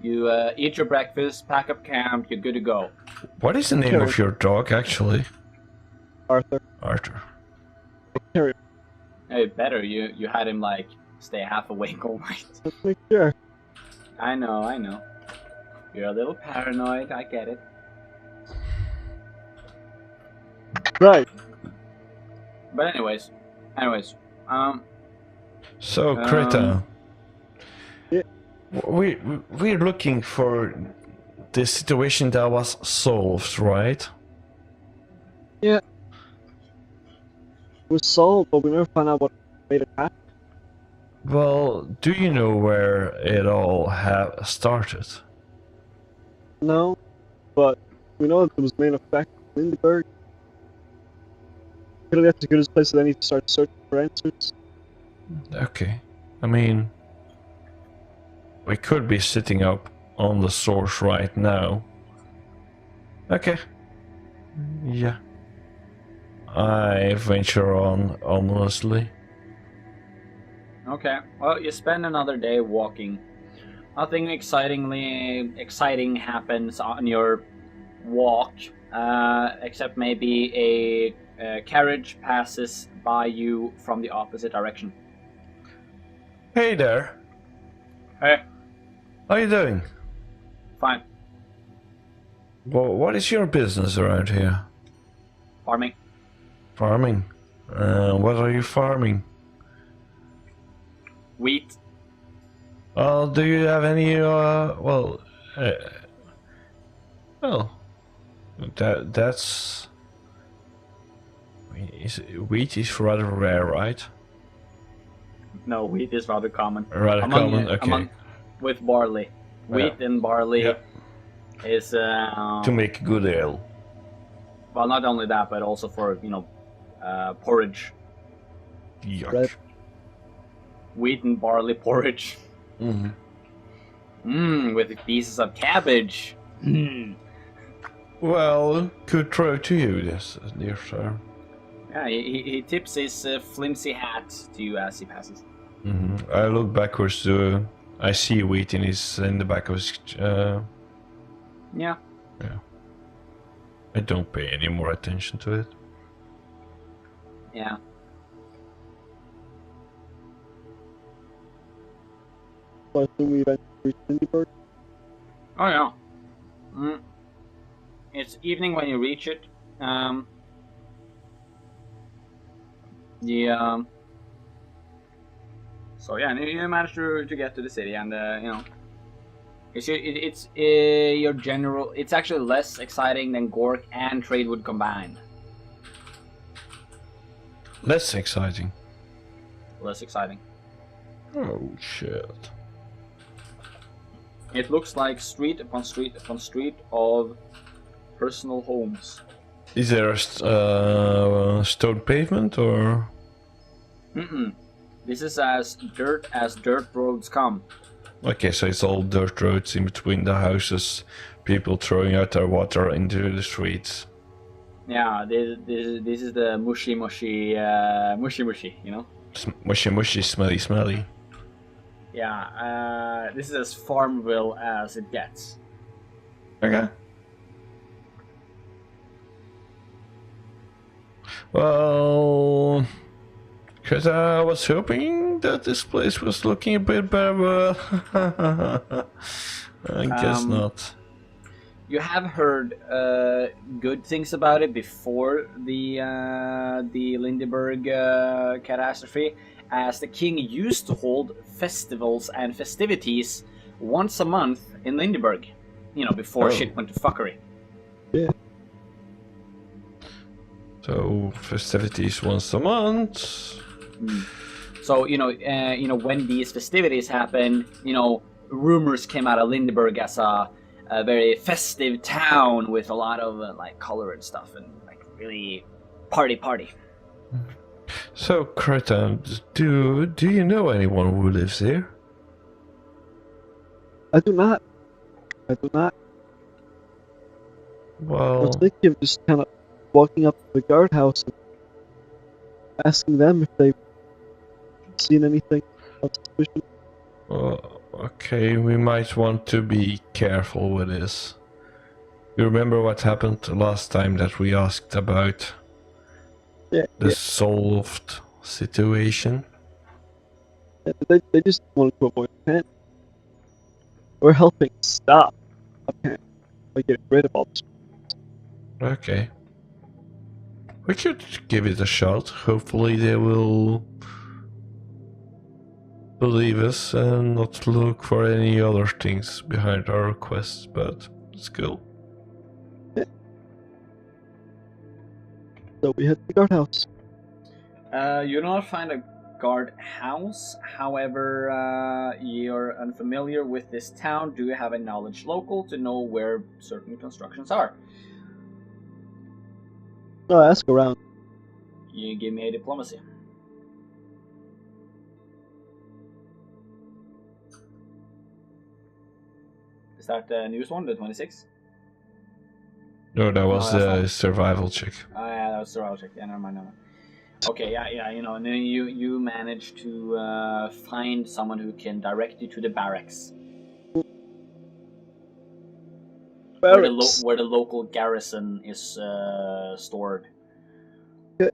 You eat your breakfast, pack up camp. You're good to go. What is the name Sure. of your dog, actually? Arthur. Arthur. Carry Hey, better you had him like stay half awake all night. Let's make sure. I know. You're a little paranoid. I get it. Right. But anyways, So, Krita, Yeah. we're looking for the situation that was solved, right? It was solved, but we never found out what made it happen. Well, do you know where it all started? No, but we know that it was main effect in Lindyburg. Clearly, that's as good a place as any to start searching for answers. Okay. I mean, we could be sitting up on the source right now. Okay. Yeah. I venture on ominously. okay. Well, you spend another day walking. Nothing exciting happens on your walk, except maybe a carriage passes by you from the opposite direction. Hey there. Hey, How you doing? fine. Well, what is your business around here? Farming. Farming. What are you farming? Wheat. Do you have any, that's... Wheat is rather rare, right? No, wheat is rather common. Rather common, okay. With barley. Wheat and barley Yeah. is... To make good ale. well, not only that, but also for, you know, porridge. Yuck. Right. Wheat and barley porridge. Mm-hmm. With pieces of cabbage. Well, good try to you, yes, dear sir. Yeah, he tips his flimsy hat to you as he passes. I look backwards to. I see wheat in the back of his. Yeah. Yeah. I don't pay any more attention to it. Yeah. So I assume we eventually reach Lindyburg. Oh yeah. It's evening when you reach it. So yeah, you manage to get to the city, and you know, it's your general. It's actually less exciting than Gork and Tradewood combined. Less exciting. Less exciting. Oh shit. It looks like street upon street upon street of personal homes. Is there a stone pavement or? This is as dirt roads come. Okay, so it's all dirt roads in between the houses, people throwing out their water into the streets. Yeah, this is the mushy, you know? Mushy, smelly. Yeah, this is as Farmville as it gets. Okay. Well, because I was hoping that this place was looking a bit better, but I guess not. You have heard good things about it before the Lindyburg catastrophe, as the king used to hold festivals and festivities once a month in Lindyburg. You know, before shit went to fuckery. Yeah. So festivities once a month. So you know when these festivities happen, you know, rumors came out of Lindyburg as a very festive town with a lot of like color and stuff, and like really party. So Kretan, do you know anyone who lives here? I do not. I Well, was thinking of just kind of walking up to the guardhouse and asking them if they've seen anything of suspicion. okay, we might want to be careful with this. You remember what happened last time that we asked about the solved situation? Yeah, they just wanted to avoid panic. We're helping stop a panic by getting rid of all this. Okay. We could give it a shot. Hopefully they will believe us and not look for any other things behind our requests, but it's cool. Yeah. So we head to the guardhouse. You do not find a guard house. However, you're unfamiliar with this town. Do you have a knowledge local to know where certain constructions are? No, ask around. You give me a diplomacy. Is that the newest one, the 26? No, that was that's a not- survival check. Oh yeah, that was survival check. Yeah, never mind. Okay, yeah, you know, and then you manage to find someone who can direct you to the barracks. Barracks. Where the local garrison is stored. Okay.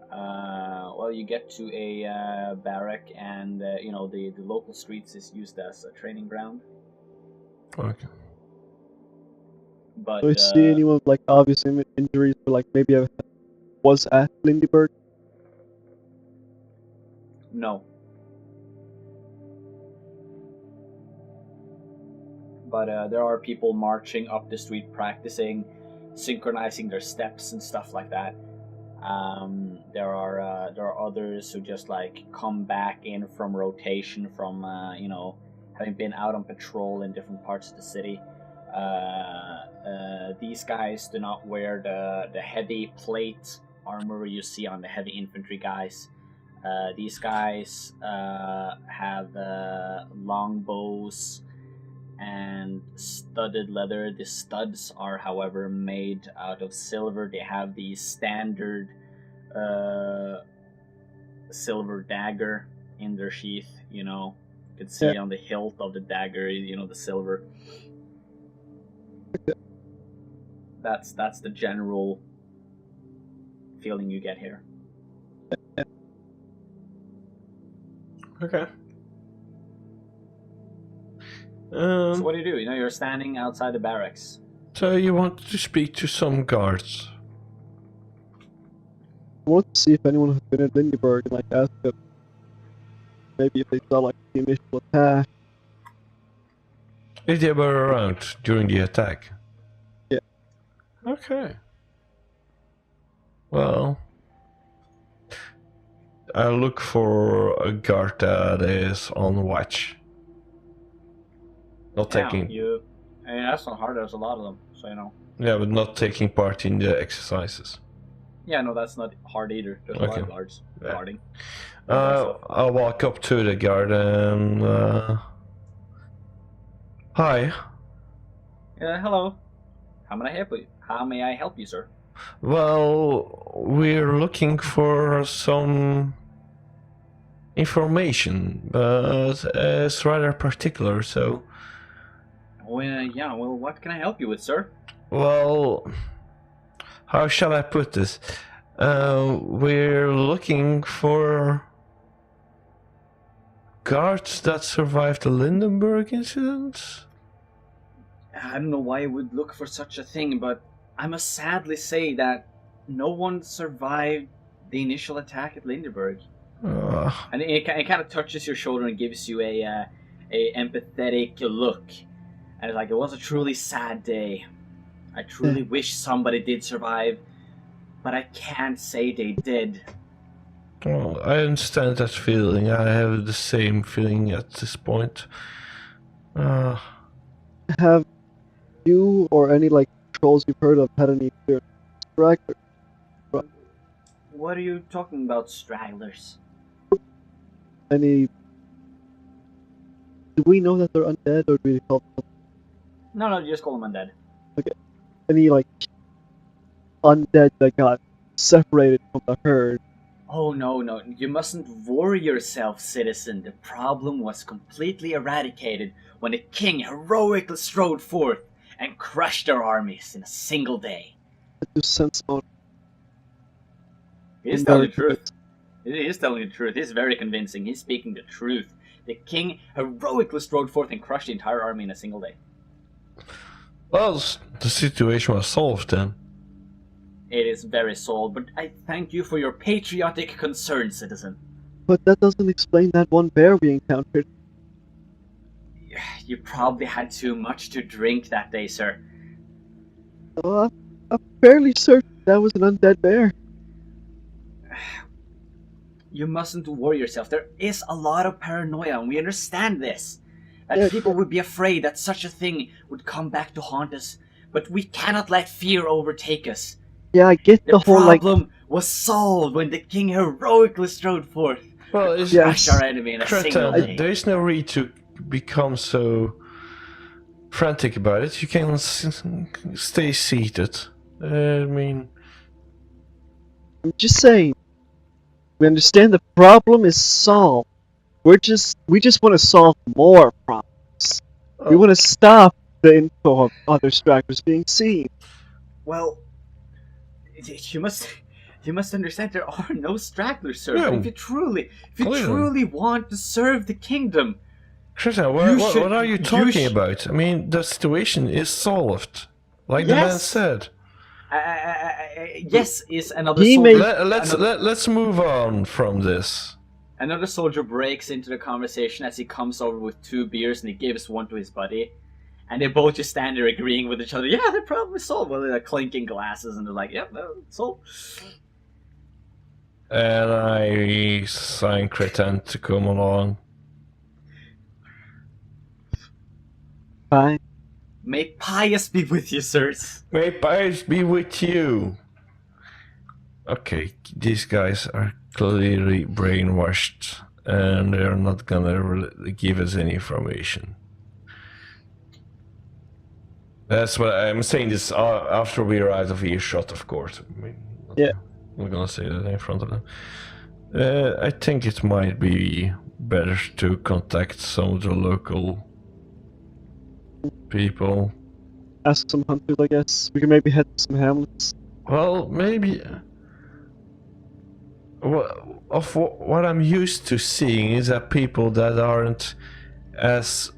Well, you get to a barrack, and you know the local streets is used as a training ground. Okay. But Do I see anyone with like obvious injuries, or like maybe I was at Lindyburg? no. But there are people marching up the street, practicing, synchronizing their steps and stuff like that. There are others who just like come back in from rotation from you know, having been out on patrol in different parts of the city. These guys do not wear the heavy plate armor you see on the heavy infantry guys. These guys have long bows and studded leather. The studs are, however, made out of silver. They have the standard silver dagger in their sheath. You know, you can see on the hilt of the dagger, you know, the silver. That's the general feeling you get here. Okay. So what do? You know, you're standing outside the barracks. So you want to speak to some guards? I want to see if anyone has been at Lindyburg and like ask them maybe if they saw like the initial attack. If they were around during the attack? Yeah. Okay. Well, I'll look for a guard that is on watch. Not taking... I mean, that's not hard, there's a lot of them, so you know. Yeah, but not taking part in the exercises. Yeah, no, that's not hard either. There's a lot of guards guarding. I'll walk up to the guard and... Hi. Hello. How may I help you, sir? Well, we're looking for some information, but it's rather particular, so... Well, what can I help you with, sir? Well, how shall I put this? We're looking for guards that survived the Lindyburg incident? I don't know why you would look for such a thing, but I must sadly say that no one survived the initial attack at Lindyburg. And it kind of touches your shoulder and gives you a empathetic look. And it's like, it was a truly sad day. I truly wish somebody did survive, but I can't say they did. Oh, I understand that feeling. I have the same feeling at this point. Have you or any like trolls you've heard of had any experience with stragglers? What are you talking about, stragglers? Any? Do we know that they're undead, or do we call them? No, you just call them undead. Okay. Any like undead that got separated from the herd? Oh no, you mustn't worry yourself, citizen. The problem was completely eradicated when the king heroically strode forth and crushed their armies in a single day. That just sense mode. He is telling the truth. He is telling the truth. He's very convincing. He's speaking the truth. The king heroically strode forth and crushed the entire army in a single day. Well, the situation was solved then. It is very solved, but I thank you for your patriotic concern, citizen. But that doesn't explain that one bear we encountered. You probably had too much to drink that day, sir. I'm fairly certain that was an undead bear. You mustn't worry yourself. There is a lot of paranoia, and we understand this. That people would be afraid that such a thing would come back to haunt us. But we cannot let fear overtake us. Yeah, I get the whole like... The problem was solved when the king heroically strode forth. Well, it's crushed our enemy in a single day. There is no reason to become so frantic about it. You can stay seated. I mean... I'm just saying. We understand the problem is solved. We just want to solve more problems. Oh. We want to stop the info of other stragglers being seen. Well, you must understand there are no stragglers, sir. Yeah. If you truly want to serve the kingdom, Christian, what are you talking about? I mean, the situation is solved, like the man said. Yes, is another soldier. Let's move on from this. Another soldier breaks into the conversation as he comes over with 2 beers and he gives one to his buddy. And they both just stand there agreeing with each other. Yeah, the problem is solved. Well, they're clinking glasses and they're like, yep, it's solved. And I sign Cretan to come along. Fine. May pious be with you, sirs. May pious be with you. Okay, these guys are clearly brainwashed and they're not gonna give us any information. That's what I'm saying. This after we are out of earshot, of course. I mean, Yeah. I'm gonna say that in front of them. I think it might be better to contact some of the local people. Ask some hunters, I guess. We can maybe head to some hamlets. Well, maybe. What I'm used to seeing is that people that aren't as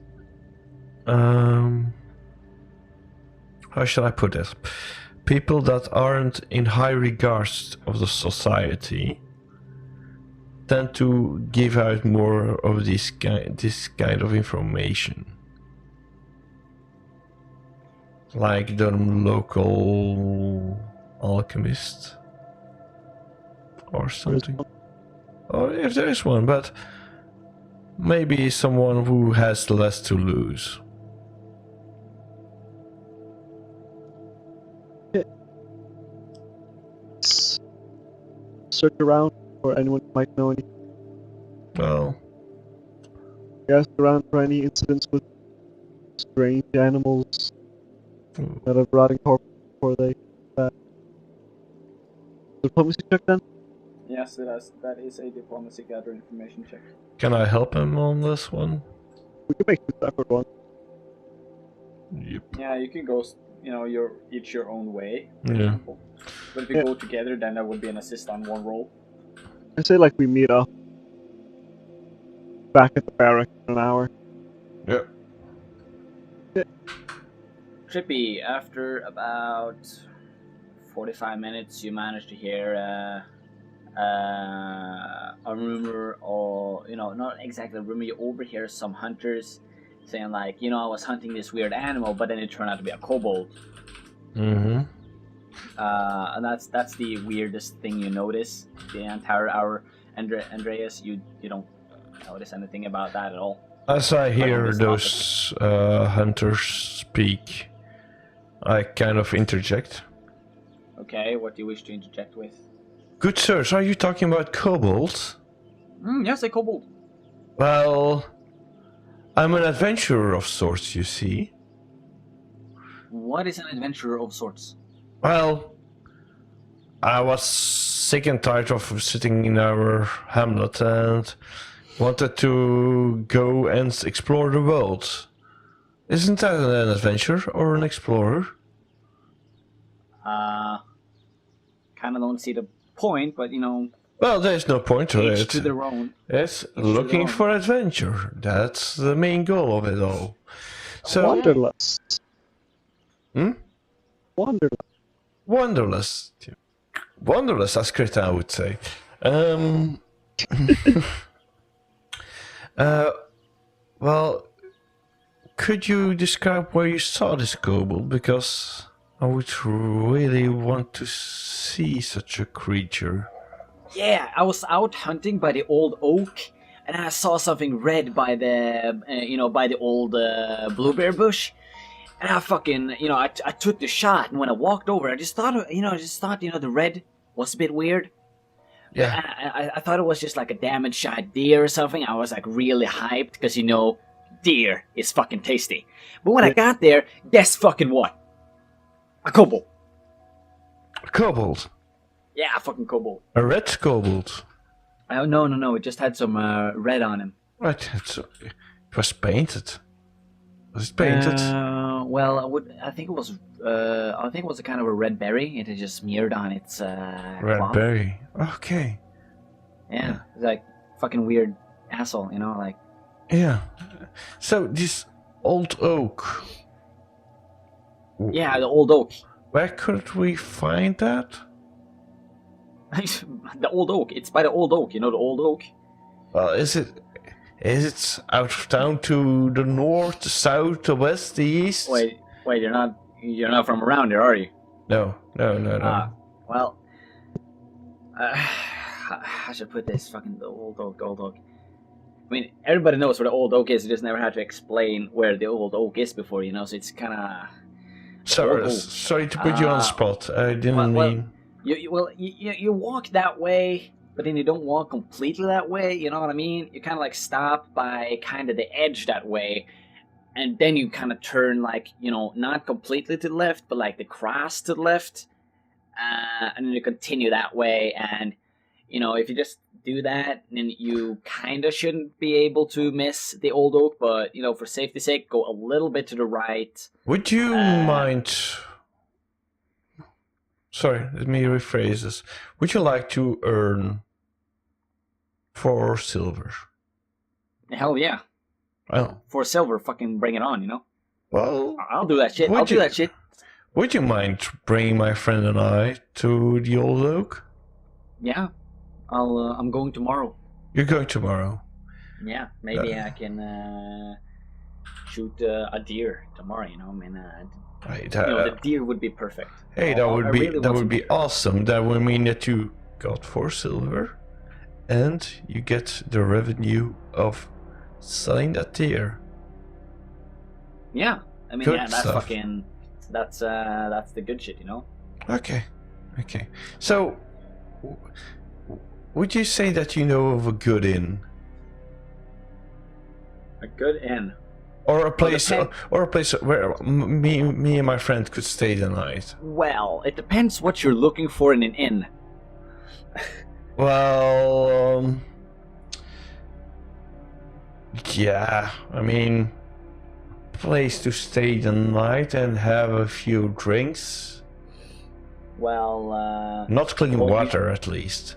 how should I put this? People that aren't in high regards of the society tend to give out more of this kind of information. Like the local alchemist or something. Or if there is one, but maybe someone who has less to lose. Search around for anyone who might know any. Well, Ask around for any incidents with strange animals that have rotting corpses before they die. Diplomacy check then? Yes, that is a diplomacy gather information check. can I help him on this one? We can make two separate ones. Yep. Yeah, you can go, each your own way, for Yeah. example. But if you go together, then that would be an assist on one roll. I say like we meet up back at the barrack in an hour. Yep. Trippy, after about 45 minutes, you manage to hear a rumor, or not exactly a rumor. You overhear some hunters saying like, I was hunting this weird animal, but then it turned out to be a kobold. Mm-hmm. And that's the weirdest thing you notice the entire hour. Andreas, you don't notice anything about that at all. As I hear those hunters speak, I kind of interject. Okay, what do you wish to interject with? Good sirs, are you talking about kobolds? Yes, a kobold. Well, I'm an adventurer of sorts, you see. What is an adventurer of sorts? Well, I was sick and tired of sitting in our hamlet and wanted to go and explore the world. Isn't that an adventure or an explorer? Kind of don't see the point, but Well, there's no point to each it. to their own. Yes, their looking own. for adventure. That's the main goal of it all. So, Wanderlust. Hmm? Wanderlust. Wanderlust. Wanderlust, as Krita would say. Well, could you describe where you saw this kobold? Because I would really want to see such a creature. Yeah, I was out hunting by the old oak, and I saw something red by the, by the old blueberry bush. And I fucking, I took the shot, and when I walked over, I just thought, the red was a bit weird. Yeah. I thought it was just like a damaged shot deer or something. I was like really hyped because deer is fucking tasty. But when I got there, guess fucking what? A kobold. A kobold? Yeah, a fucking kobold. A red kobold? No. It just had some red on him. Right, it was painted. Was it painted? Well, I think it was a kind of a red berry. It had just smeared on its Red cloth. berry. Okay. Yeah, it's like fucking weird asshole, like. Yeah. So this old oak. Yeah, the old oak. Where could we find that? The old oak. It's by the old oak. The old oak. Well, is it out of town to the north, the south, the west, the east? Wait, you're not from around here, are you? No. Well, I should put this fucking the old oak. I mean, everybody knows where the old oak is. You just never had to explain where the old oak is before, so it's kind of. Sorry to put you on the spot. I didn't mean. You walk that way, but then you don't walk completely that way. You know what I mean? You kind of like stop by kind of the edge that way, and then you kind of turn like, you know, not completely to the left, but like the cross to the left, and then you continue that way. And you know, if you just do that, then you kind of shouldn't be able to miss the old oak. But you know, for safety's sake, go a little bit to the right. Would you mind? Sorry, let me rephrase this. Would you like to earn 4 silver? Hell yeah. Well, 4 silver, fucking bring it on, you know? well, I'll do that shit. I'll do that shit. Would you mind bringing my friend and I to the old oak? Yeah. I'm going tomorrow. You're going tomorrow. Yeah, maybe I can shoot a deer tomorrow, you know? I mean, Right, you know, the deer would be perfect. hey, that would be awesome. That would mean that you got 4 silver, and you get the revenue of selling that deer. Yeah, I mean, Good yeah, that's stuff. fucking, that's the good shit, you know? Okay. So, would you say that you know of a good inn? A good inn. Or a place, depend- where me and my friend could stay the night. Well, it depends what you're looking for in an inn. Well, yeah, I mean, place to stay the night and have a few drinks. Well, Not clean well, water, at least.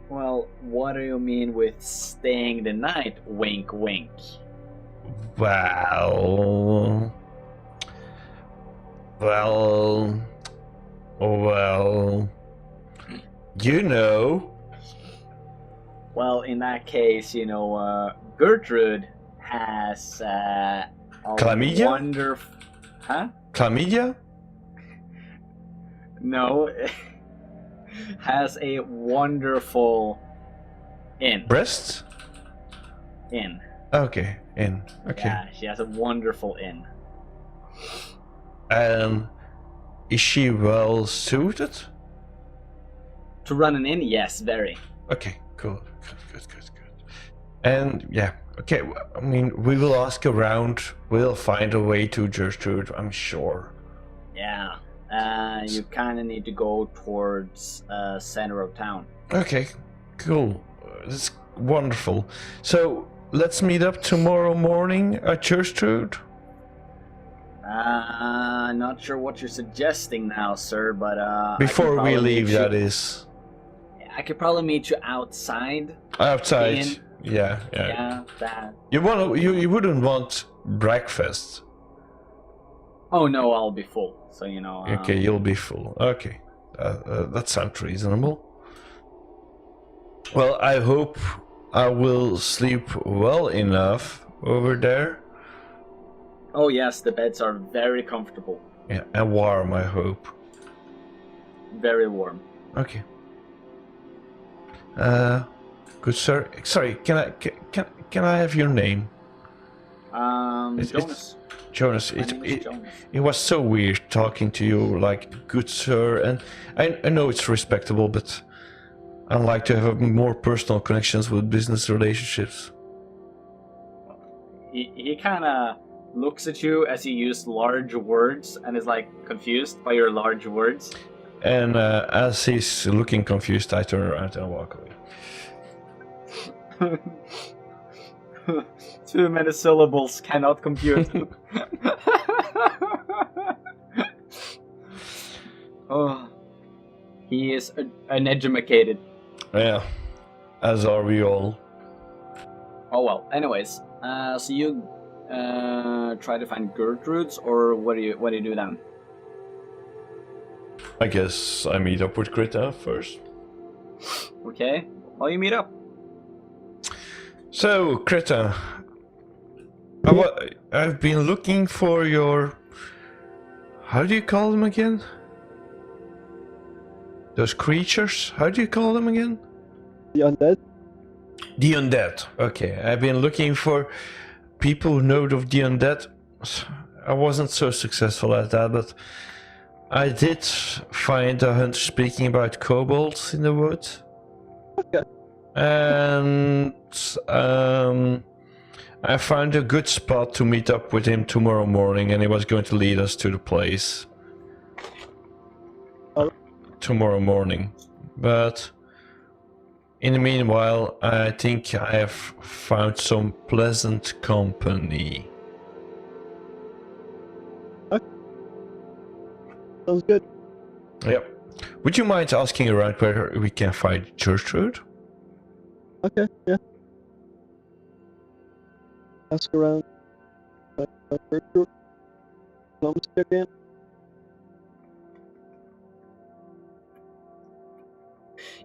well, what do you mean with staying the night? Wink, wink. Well, you know. Well, in that case, you know, Gertrude has a Chlamydia? wonderful... Huh? Chlamydia? No. Has a wonderful inn. Breasts? Inn. Okay, in. Okay. Yeah, she has a wonderful inn. And is she well suited? To run an inn? Yes, very. Okay, cool. Good. And yeah, okay, I mean, we will ask around. We'll find a way to Gertrude, I'm sure. Yeah. You kind of need to go towards center of town. Okay, cool. That's wonderful. So, let's meet up tomorrow morning at Gertrude. Not sure what you're suggesting now, sir, but Before we leave, that that is. I could probably meet you outside. Outside. In. Yeah. Yeah, that. You wouldn't want breakfast. Oh no, I'll be full. So you know. Okay, you'll be full. Okay, that sounds reasonable. Well, I hope I will sleep well enough over there. Oh yes, the beds are very comfortable, Yeah, and warm, I hope. very warm. Okay. Good sir. Sorry, can I have your name? Jonas. Jonas. My name is Jonas. It was so weird talking to you like good sir, and I know it's respectable, but I like to have more personal connections with business relationships. He kind of looks at you as you use large words and is like confused by your large words. And as he's looking confused, I turn around and walk away. Too many syllables cannot compute. Oh, he is uneducated. Yeah, as are we all. Oh well. Anyways, so you try to find Gertrude's, or what do you do then? I guess I meet up with Greta first. Okay. Well, you meet up. So, Greta, I've been looking for your... How do you call them again? Those creatures? How do you call them again? The undead? The undead. Okay, I've been looking for people who know of the undead. I wasn't so successful at that, but I did find a hunter speaking about kobolds in the woods. Okay. And I found a good spot to meet up with him tomorrow morning, and he was going to lead us to the place. Oh. Tomorrow morning. But in the meanwhile, I think I have found some pleasant company. Sounds good. Yep. Would you mind asking around where we can find Gertrude? Okay, yeah. Ask around. Again.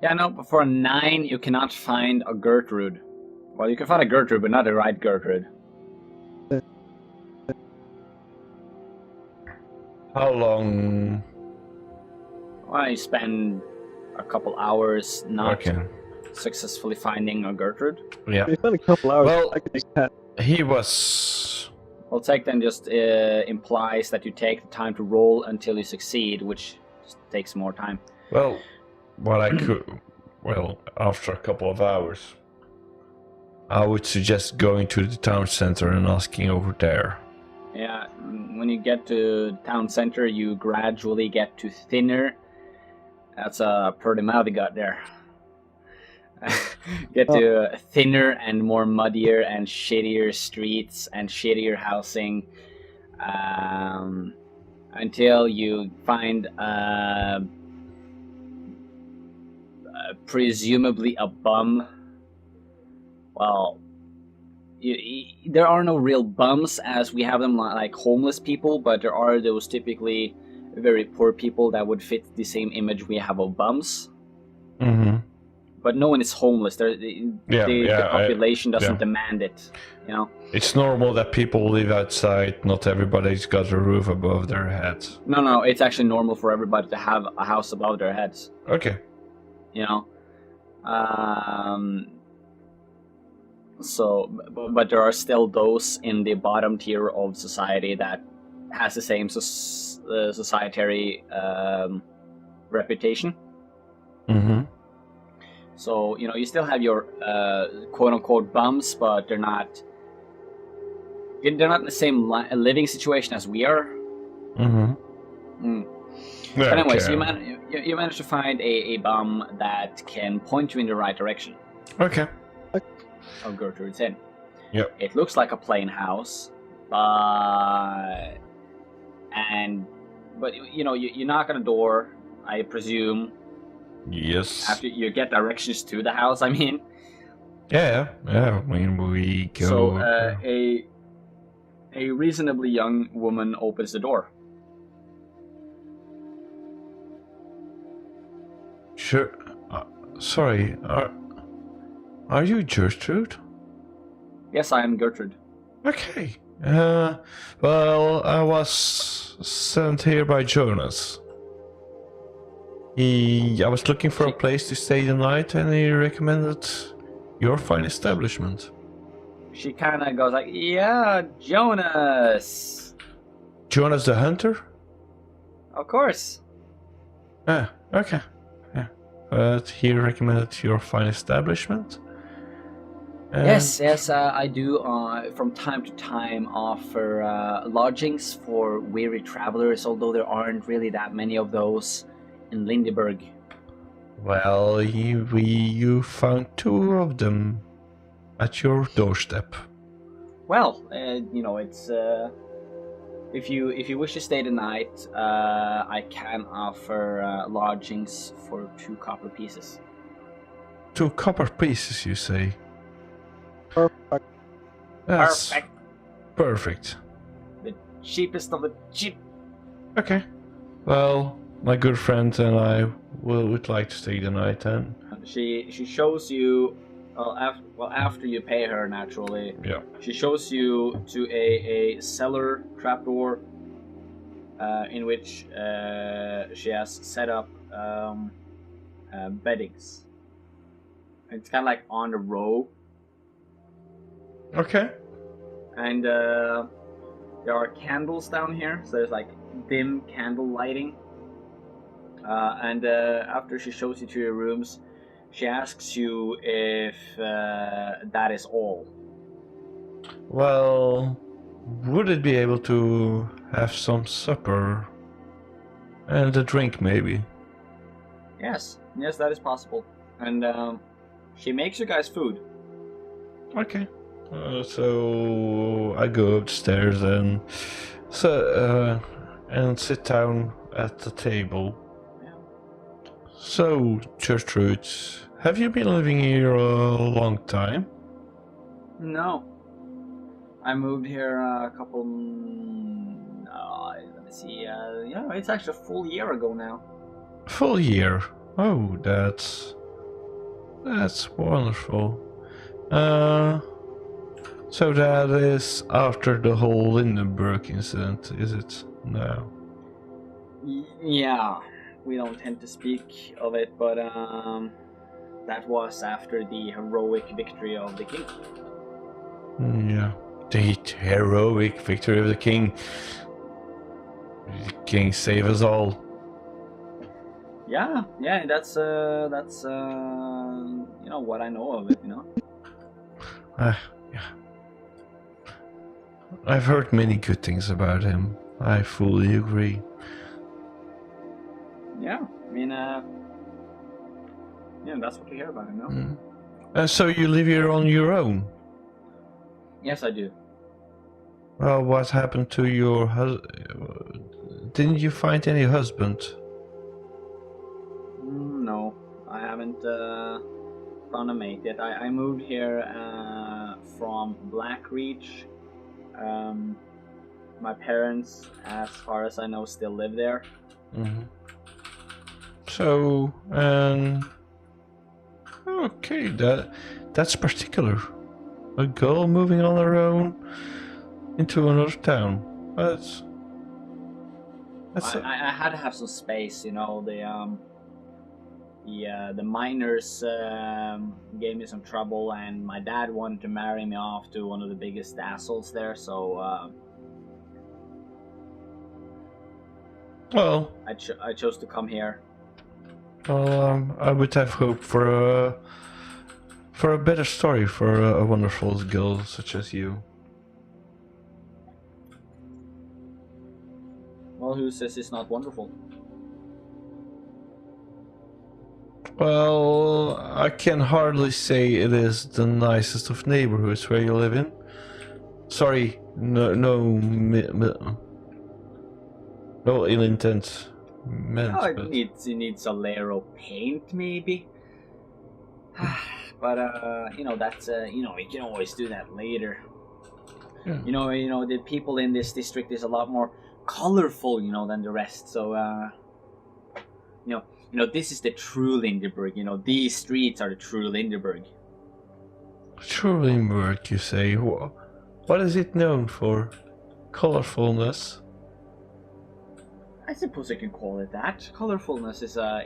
Yeah, no, but for a 9, you cannot find a Gertrude. Well, you can find a Gertrude, but not the right Gertrude. How long? Well, you spend a couple hours not Okay. successfully finding a Gertrude. Yeah. We spent a couple hours. Well, I could just pat. He was. Well, take then just implies that you take the time to roll until you succeed, which just takes more time. Well, what I could. Well, after a couple of hours, I would suggest going to the town center and asking over there. Yeah, when you get to town center, you gradually get to thinner. That's a pretty mouth you got there. Get to thinner and more muddier and shittier streets and shittier housing, until you find presumably a bum. Well, there are no real bums as we have them like homeless people, but there are those typically very poor people that would fit the same image we have of bums. Mm-hmm. But no one is homeless. The population doesn't demand it, you know? It's normal that people live outside. Not everybody's got a roof above their heads. No, it's actually normal for everybody to have a house above their heads, Okay. you know? But there are still those in the bottom tier of society that has the same societary reputation. Mm-hmm. So, you know, you still have your quote-unquote bums, but they're not in the same living situation as we are. Mm-hmm. But anyway, so you managed to find a bum that can point you in the right direction. Okay. Of Gertrude's Inn. Yep. It looks like a plain house, but you know, you knock on a door, I presume. Yes. After you get directions to the house, I mean. Yeah. I mean, we go. So a reasonably young woman opens the door. Sure. Sorry. Are you Gertrude? Yes, I am Gertrude. Okay. Well, I was sent here by Jonas. I was looking for a place to stay the night, and he recommended your fine establishment. She kind of goes like, "Yeah, Jonas." Jonas the Hunter? Of course. Ah, okay. Yeah. But he recommended your fine establishment? Yes, I do from time to time offer lodgings for weary travelers, although there aren't really that many of those in Lindyburg. Well, you found 2 of them at your doorstep. Well, you know, it's if you wish to stay the night, I can offer lodgings for 2 copper pieces. 2 copper pieces, you say? Perfect. That's Perfect. perfect. The cheapest of the cheap. Okay. Well, my good friend and I would like to stay the night then. She shows you, after you pay her naturally. Yeah. She shows you to a cellar trapdoor, in which she has set up beddings. It's kind of like on a row. Okay. And there are candles down here, so there's like dim candle lighting. And after she shows you to your rooms, she asks you if that is all. Well, would it be able to have some supper and a drink, maybe? Yes, that is possible. And she makes you guys food. Okay. So I go upstairs and and sit down at the table. Yeah. So, Gertrude, have you been living here a long time? No, I moved here a couple. Let me see. It's actually a full year ago now. Full year. Oh, that's wonderful. So that is after the whole Lindyburg incident, is it? No. Yeah, we don't tend to speak of it, but that was after the heroic victory of the king. Yeah. The heroic victory of the king. The king save us all. Yeah, that's what I know of it, Yeah. I've heard many good things about him. I fully agree. Yeah, I mean, that's what you hear about him, So you live here on your own? Yes, I do. Well, what happened to your husband? Didn't you find any husband? No, I haven't found a mate yet. I moved here from Blackreach. My parents, as far as I know, still live there. Mm-hmm. So, okay, that's particular. A girl moving on her own into another town. That's I had to have some space, the miners gave me some trouble, and my dad wanted to marry me off to one of the biggest assholes there, so well. I chose to come here. Well, I would have hoped for a better story for a wonderful girl such as you. Well, who says it's not wonderful? Well, I can hardly say it is the nicest of neighborhoods where you live in. Sorry, no ill intent meant. Oh, but... it needs a layer of paint, maybe. But that's you can always do that later. Yeah. The people in this district is a lot more colorful, than the rest. So this is the true Lindyburg. These streets are the true Lindyburg. True Lindyburg, you say? What is it known for? Colorfulness? I suppose I can call it that. Colorfulness is a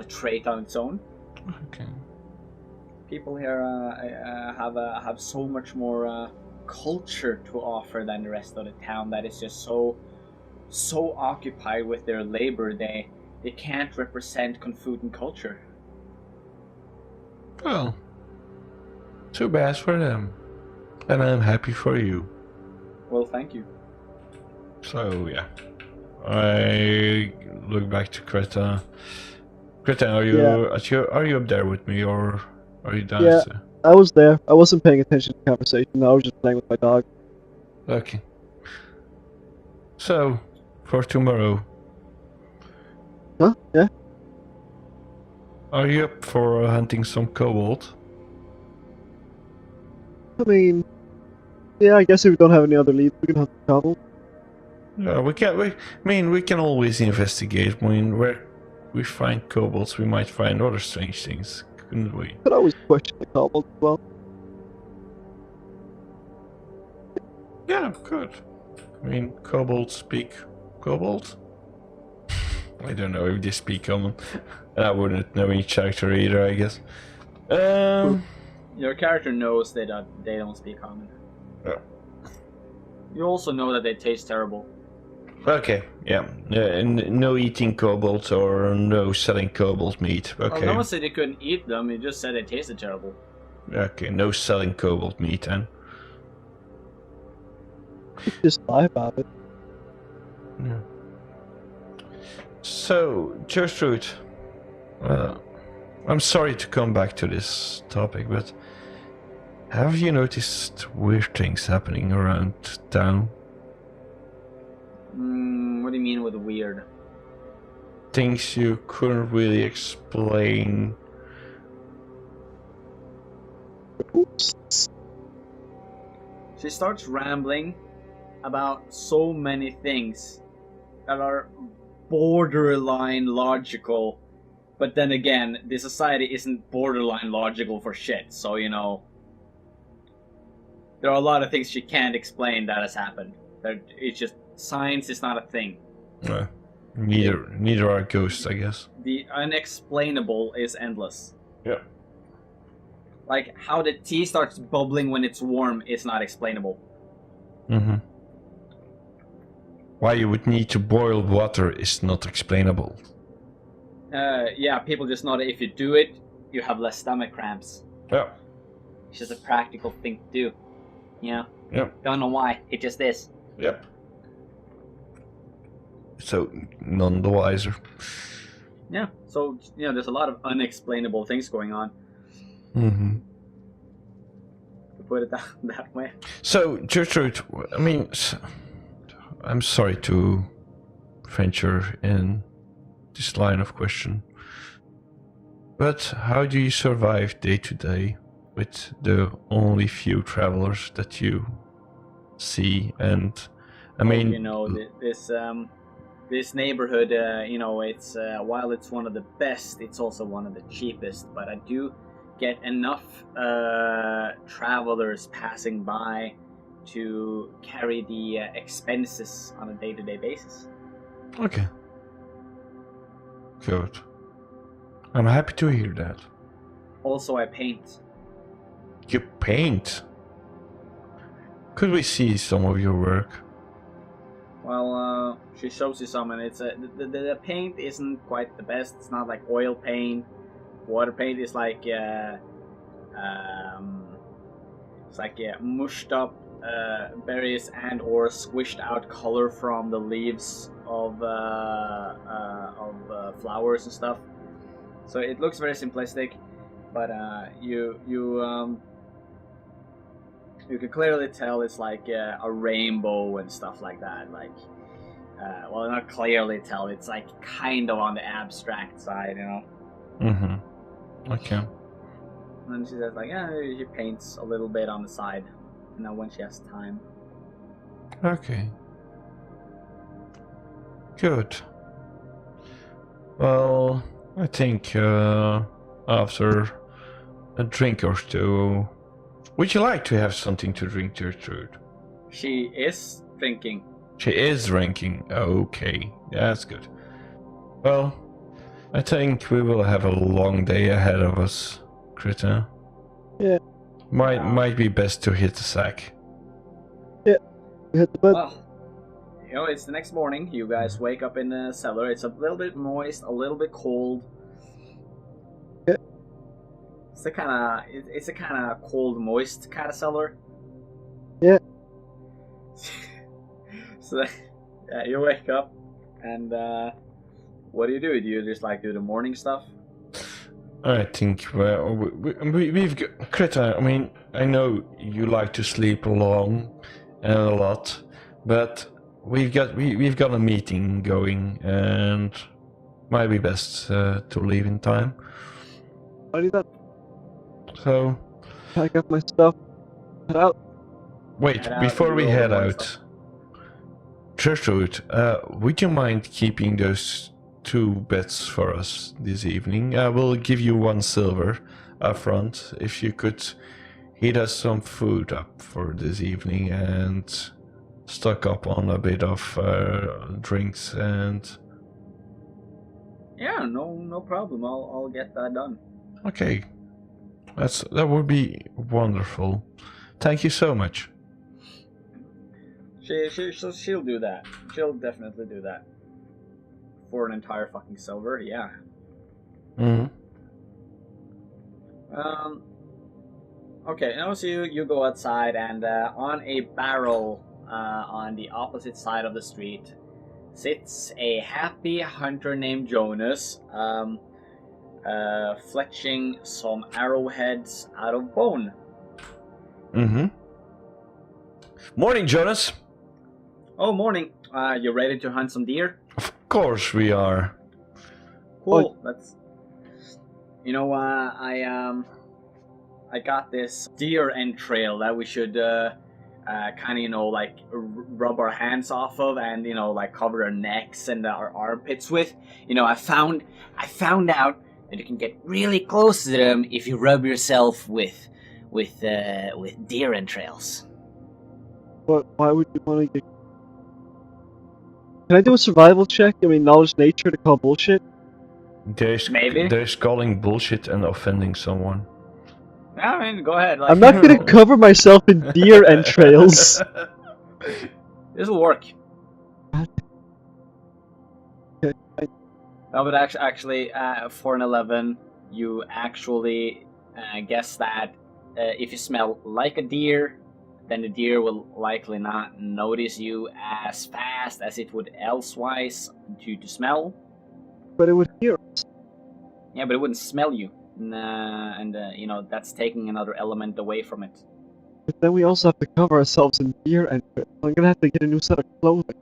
trait on its own. Okay. People here have so much more culture to offer than the rest of the town that is just so occupied with their labor they can't represent Confuto culture. Well, too bad for them, and I'm happy for you. Well, thank you. So yeah, I look back to Kreta. Kreta, are you up there with me, or are you downstairs? Yeah, I was there. I wasn't paying attention to the conversation. I was just playing with my dog. Okay. So, for tomorrow, Huh? Yeah. are you up for hunting some kobold? I mean, yeah. I guess if we don't have any other leads, we can hunt the cobble. Yeah, we can always investigate. I mean, where we find kobolds, we might find other strange things, couldn't we? Could always question the cobble as well. Yeah, good. I mean, kobolds speak kobold? I don't know if they speak common. I wouldn't know each character either, I guess. Your character knows they don't speak common. Yeah. You also know that they taste terrible. Okay, yeah. No eating kobolds or no selling kobold meat. Okay. Well, no one said they couldn't eat them, he just said they tasted terrible. Okay, no selling cobalt meat then. Just lie about it. Yeah. So, Gertrude, I'm sorry to come back to this topic, but have you noticed weird things happening around town? What do you mean with weird? Things you couldn't really explain. She starts rambling about so many things that are borderline logical, but then again, the society isn't borderline logical for shit, so you know, there are a lot of things she can't explain that has happened. It's just, science is not a thing. Neither are ghosts, I guess. The unexplainable is endless. Yeah. Like, how the tea starts bubbling when it's warm is not explainable. Mm-hmm. Why you would need to boil water is not explainable. Yeah, people just know that if you do it, you have less stomach cramps. Yeah. It's just a practical thing to do. You know? Yeah. Don't know why, it just is. Yep. So, none the wiser. Yeah, so, you know, there's a lot of unexplainable things going on. Mm-hmm. To put it that way. So, Gertrude, I mean, I'm sorry to venture in this line of question, but how do you survive day to day with the only few travelers that you see? And I mean, you know, this neighborhood, you know, it's while it's one of the best, it's also one of the cheapest. But I do get enough travelers passing by to carry the expenses on a day-to-day basis. okay, good. I'm happy to hear that. Also, I paint. You paint? Could we see some of your work? Well, she shows you some, and it's the paint isn't quite the best. It's not like oil paint. Water paint is like it's like mushed up berries and or squished out color from the leaves of flowers and stuff. So it looks very simplistic, but you can clearly tell it's like a rainbow and stuff like that. Like, well, not clearly tell. It's like kind of on the abstract side, you know. Mm-hmm. Okay. And then she says like, yeah, she paints a little bit on the side, you know, when she has time. Okay. Good. Well, I think after a drink or two, would you like to have something to drink, Gertrude? She is drinking. She is drinking. Okay, that's good. Well, I think we will have a long day ahead of us, Krita. Yeah. Might be best to hit the sack. Yeah. Hit the button. Well, you know, it's the next morning. You guys wake up in the cellar. It's a little bit moist, a little bit cold. Yeah. It's a kind of cold, moist kind of cellar. Yeah. So, yeah, you wake up, and what do? Do you just like do the morning stuff? I think we've got Krita. I mean, I know you like to sleep long and a lot, but we've got a meeting going, and might be best to leave in time. I'll do that. So, Pack up my stuff. Head out. wait, Head out, before do we all the head morning out, stuff. Gertrude, would you mind keeping those 2 beds for us this evening? I will give you 1 silver up front if you could heat us some food up for this evening and stock up on a bit of drinks and... Yeah, no problem. I'll get that done. Okay, that would be wonderful. Thank you so much. She'll do that. She'll definitely do that. For an entire fucking silver, yeah. Mm-hmm. Okay, now so you go outside, and on a barrel on the opposite side of the street sits a happy hunter named Jonas, fletching some arrowheads out of bone. Mm-hmm. Morning, Jonas. Oh, morning. You ready to hunt some deer? Of course we are. Cool. That's. You know, I got this deer entrail that we should kind of, you know, like rub our hands off of, and, you know, like cover our necks and our armpits with. You know, I found out that you can get really close to them if you rub yourself with deer entrails. But why would you want to get... Can I do a survival check? I mean, knowledge nature to call bullshit? Maybe. There's calling bullshit and offending someone. I mean, go ahead. Like, I'm not gonna cover myself in deer entrails. This will work. Okay. No, but actually, for an 11, you actually guess that if you smell like a deer, then the deer will likely not notice you as fast as it would elsewise due to smell. But it would hear us. Yeah, but it wouldn't smell you. And you know, that's taking another element away from it. But then we also have to cover ourselves in deer entrails. I'm gonna have to get a new set of clothing.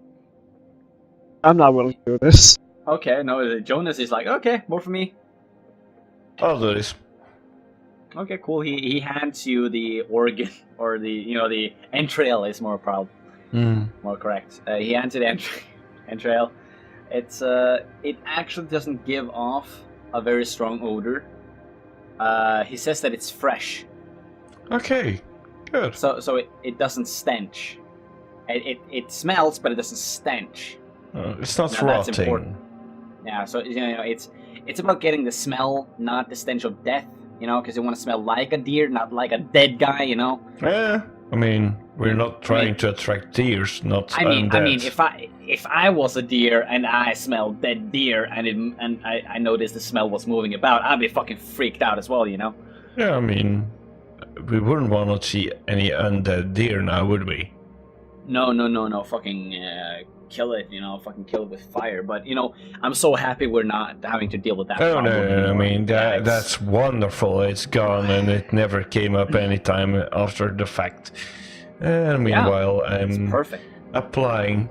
I'm not willing to do this. Okay, no, Jonas is like, okay, more for me. I'll do this. Okay, cool. He hands you the organ, or the entrail is more more correct. He hands you the entrail. It actually doesn't give off a very strong odor. He says that it's fresh. Okay, good. So it doesn't stench. It smells, but it doesn't stench. It's not Now, that's rotting. important. Yeah, so you know, it's about getting the smell, not the stench of death. You know, because you want to smell like a deer, not like a dead guy. You know. Yeah, I mean, we're not trying to attract deers, not undead. I mean, if I was a deer and I smelled dead deer and I noticed the smell was moving about, I'd be fucking freaked out as well. You know. Yeah, I mean, we wouldn't want to see any undead deer now, would we? No. Fucking kill it, you know, fucking kill it with fire. But, you know, I'm so happy we're not having to deal with that Oh, problem no, anymore. I mean, Yeah, that's wonderful. It's gone and it never came up any time after the fact. And meanwhile, it's I'm perfect. applying.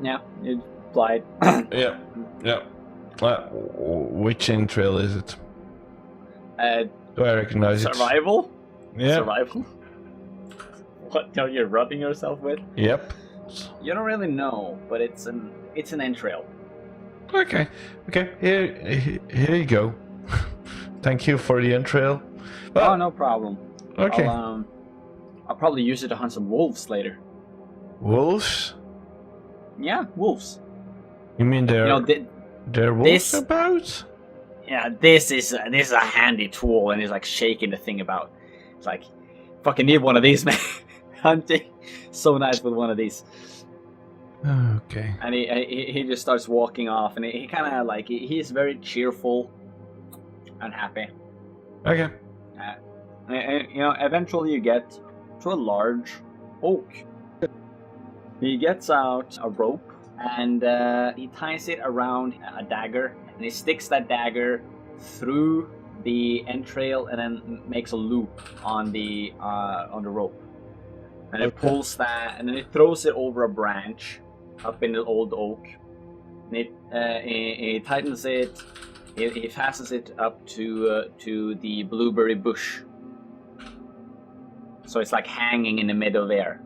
Yeah, you applied. Yeah. Which entrail is it? Do I recognize Survival? it? Yeah. Survival? What are you rubbing yourself with? Yep. You don't really know, but it's an entrail. Okay. Here you go. Thank you for the entrail. Oh, no problem. Okay. I'll probably use it to hunt some wolves later. Wolves? Yeah, wolves. You mean there are wolves this- about? Yeah, this is a handy tool, and he's like shaking the thing about. It's like, fucking need one of these, man. Hunting, so nice with one of these. Okay. And he just starts walking off, and he kind of like he's very cheerful and happy. Okay. And, you know, eventually you get to a large oak. He gets out a rope, and he ties it around a dagger, and he sticks that dagger through the entrail, and then makes a loop on the rope. And it pulls that, and then it throws it over a branch up in the old oak. And it tightens it. It fastens it up to the blueberry bush. So it's like hanging in the middle there.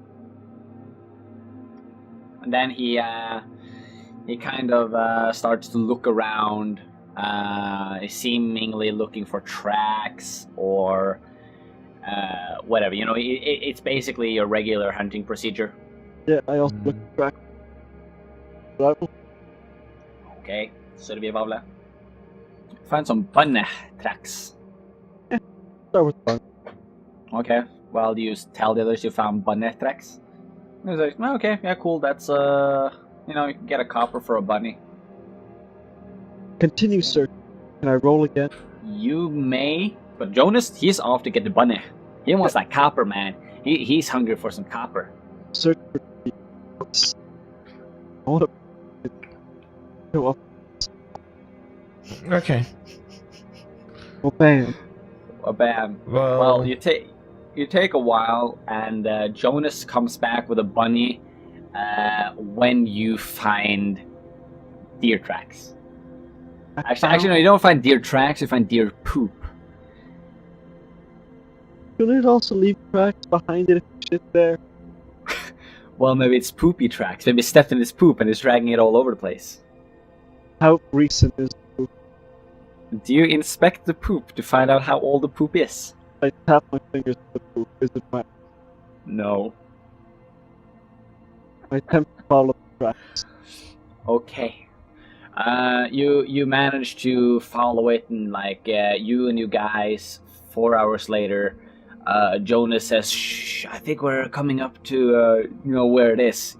And then he kind of starts to look around, seemingly looking for tracks or whatever. You know, it's basically a regular hunting procedure. Yeah, I also look back. Survival. Okay, så det blir Vavle. Find some bunny tracks. Start with fun. Okay, well, do you tell the others you found bunny tracks? And he's like, oh, okay, yeah, cool. That's you know, you can get a copper for a bunny. Continue search. Can I roll again? You may, But Jonas, he's off to get the bunny. He wants that copper, man. He's hungry for some copper. Search for the books. I want to go up. Okay. Well, bam. Bam. Well, you take a while, and Jonas comes back with a bunny when you find deer tracks. Actually, no, you don't find deer tracks. You find deer poop. Couldn't it also leave tracks behind it if shit there? Well, maybe it's poopy tracks. Maybe it stepped in his poop and is dragging it all over the place. How recent is the poop? Do you inspect the poop to find out how old the poop is? I tap my fingers to the poop. Is it wet? No. I attempt to follow the tracks. Okay. You manage to follow it, and like you guys, 4 hours later, Jonas says, "Shh, I think we're coming up to where it is.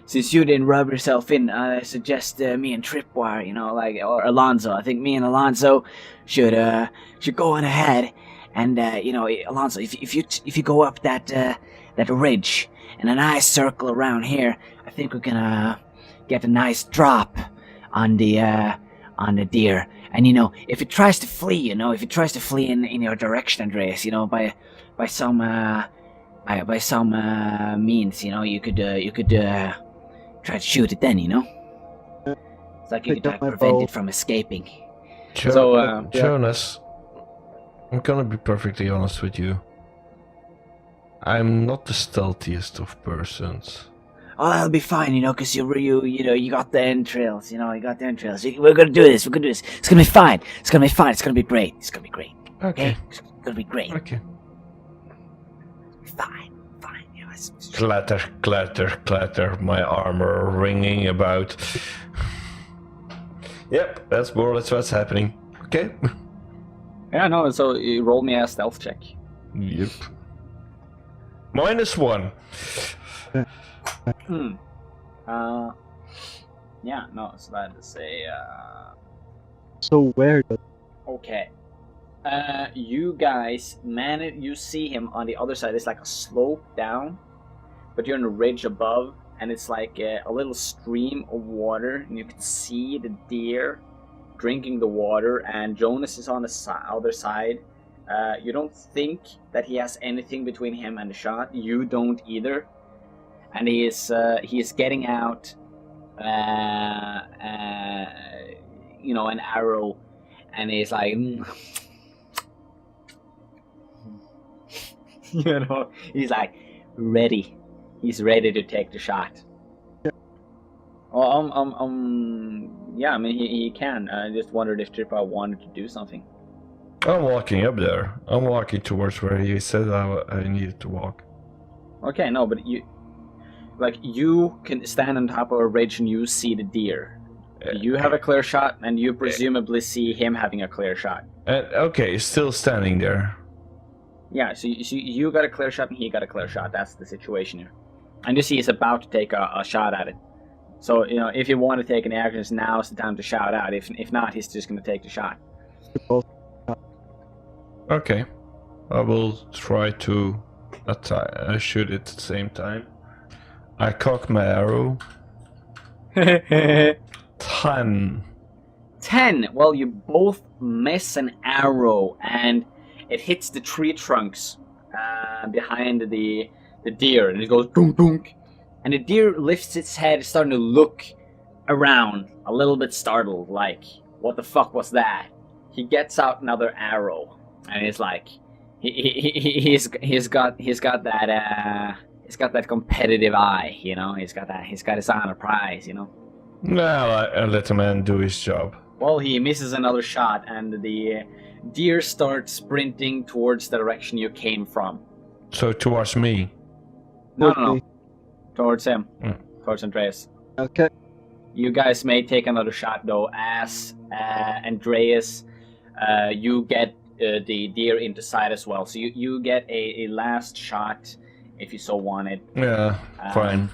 Since you didn't rub yourself in, I suggest me and Tripwire, or Alonzo. I think me and Alonzo should go on ahead, and Alonzo, if you go up that ridge in a nice circle around here, I think we're gonna get a nice drop on the deer. And if it tries to flee, in your direction, Andreas, by some means, you could try to shoot it then, It's like you could prevent it from escaping." Jonas, I'm gonna be perfectly honest with you. I'm not the stealthiest of persons. Oh, that'll be fine, because you got the entrails, We're gonna do this. It's gonna be fine. It's gonna be great. Okay. It's gonna be great. Okay. Fine. Clatter, clatter, clatter, my armor ringing about. Yep, that's more or less what's happening. Okay. Yeah, no, so you roll me a stealth check. Yep. -1. Yeah, no, so that is So where does... okay. You guys you see him on the other side. It's like a slope down, but you're on a ridge above, and it's like a little stream of water, and you can see the deer drinking the water, and Jonas is on the other side. You don't think that he has anything between him and the shot. You don't either. And he is getting out, an arrow, and he's like, he's like ready. He's ready to take the shot. Yeah. Well, yeah. I mean, he can. I just wondered if Trippa wanted to do something. I'm walking up there. I'm walking towards where he said I needed to walk. Okay, no, but you can stand on top of a ridge and you see the deer. You have a clear shot, and you presumably see him having a clear shot. Okay, still standing there. Yeah, so you got a clear shot and he got a clear shot. That's the situation here. And you see he's about to take a shot at it. So, if you want to take any actions, now's the time to shout out. If not, he's just going to take the shot. Okay. I will try to shoot it at the same time. I cock my arrow. 10. 10. Well, you both miss an arrow, and it hits the tree trunks behind the deer, and it goes dunk dunk. And the deer lifts its head, starting to look around, a little bit startled, like, what the fuck was that? He gets out another arrow, and he's like, he's got that competitive eye, He's got his eye on a prize, No, I let a man do his job. Well, he misses another shot, and the deer starts sprinting towards the direction you came from. So towards me? No. Towards him. Towards Andreas. Okay. You guys may take another shot, though, as Andreas, you get the deer into sight as well. So you get a last shot, if you so wanted. Yeah, fine.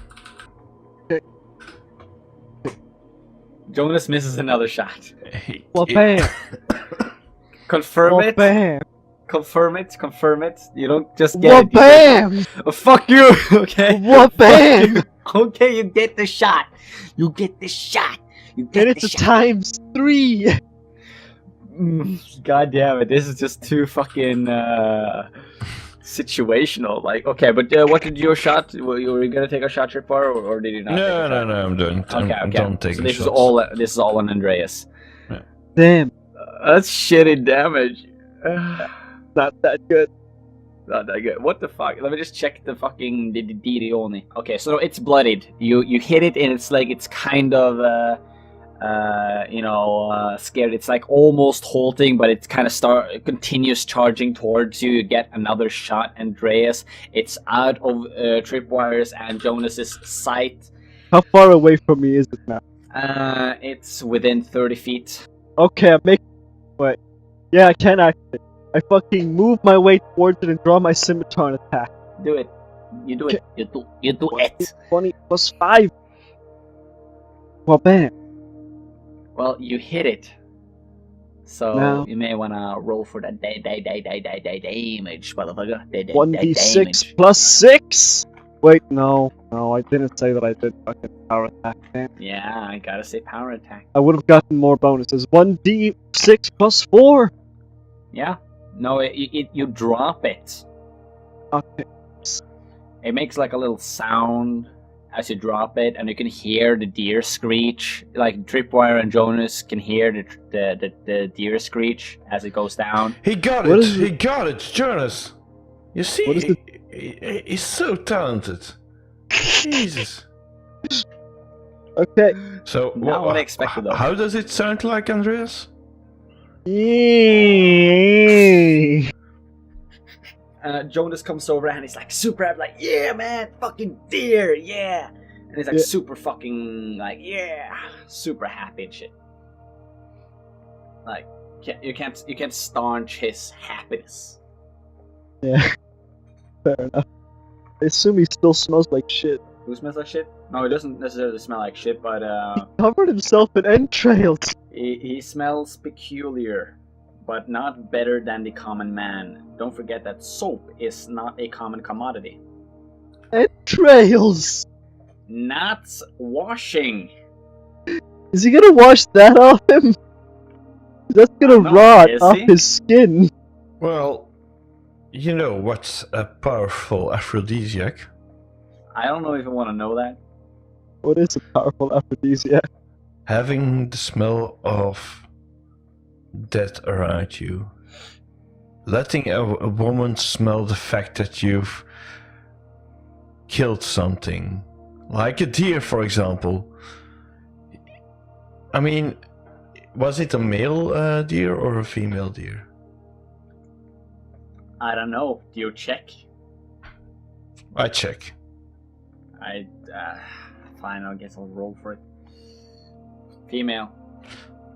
Jonas misses another shot. Well, bam. Confirm Well, it. bam. Confirm it. Confirm it. You don't just get What it. You bam? Oh, fuck you. Okay. What bam? Okay, you get the shot. You get the shot. You get And the it's a shot. times 3. God damn it! This is just too fucking situational. Like, okay, but what did your shot? Were you gonna take a shot, Tripwire, or did you not? No, I'm done. Okay, I'm okay. done taking So this shots. is all on Andreas. Damn, That's shitty damage. not that good. Not that good. What the fuck? Let me just check the fucking the only. Okay, so it's bloodied. You hit it and it's like it's kind of scared. It's like almost halting, but it kind of continues charging towards you. You get another shot, Andreas. It's out of Tripwire's and Jonas's sight. How far away from me is it now? It's within 30 feet. Okay, I'm making. Wait. Yeah, I can activate. I fucking move my way towards it and draw my scimitar and attack. Do it. You do it. You do it. 20 plus 5. Well, bam. Well, you hit it. So Now- you may wanna roll for that damage, motherfucker. 1d6 Damage. plus 6? Wait, no, I didn't say that I did fucking power attack. Damn. Yeah, I gotta say power attack. I would have gotten more bonuses. 1d6 plus 4. Yeah. No, you drop it. Okay. It makes like a little sound as you drop it, and you can hear the deer screech. Like Tripwire and Jonas can hear the deer screech as it goes down. He got What it. is He got it, Jonas. You see, What is he's so talented. Jesus. Okay. So, Not what I expected, though. How does it sound like, Andreas? Yay. Jonas comes over and he's like super happy, like, yeah, man, fucking deer, yeah. And he's like Yeah. super fucking, like, yeah, super happy and shit. Like, you can't staunch his happiness. Yeah. Fair enough. I assume he still smells like shit. Who smells like shit? No, he doesn't necessarily smell like shit, but Covered himself in entrails. he smells peculiar, but not better than the common man. Don't forget that soap is not a common commodity. Entrails. Not washing. Is he gonna wash that off him? That's gonna No, rot is off he? his skin. Well, you know what's a powerful aphrodisiac? I don't know if you want to know that. What is a powerful aphrodisiac? Having the smell of death around you. Letting a woman smell the fact that you've killed something. Like a deer, for example. I mean, was it a male deer or a female deer? I don't know. Do you check? I check. Fine, I guess I'll roll for it. Female.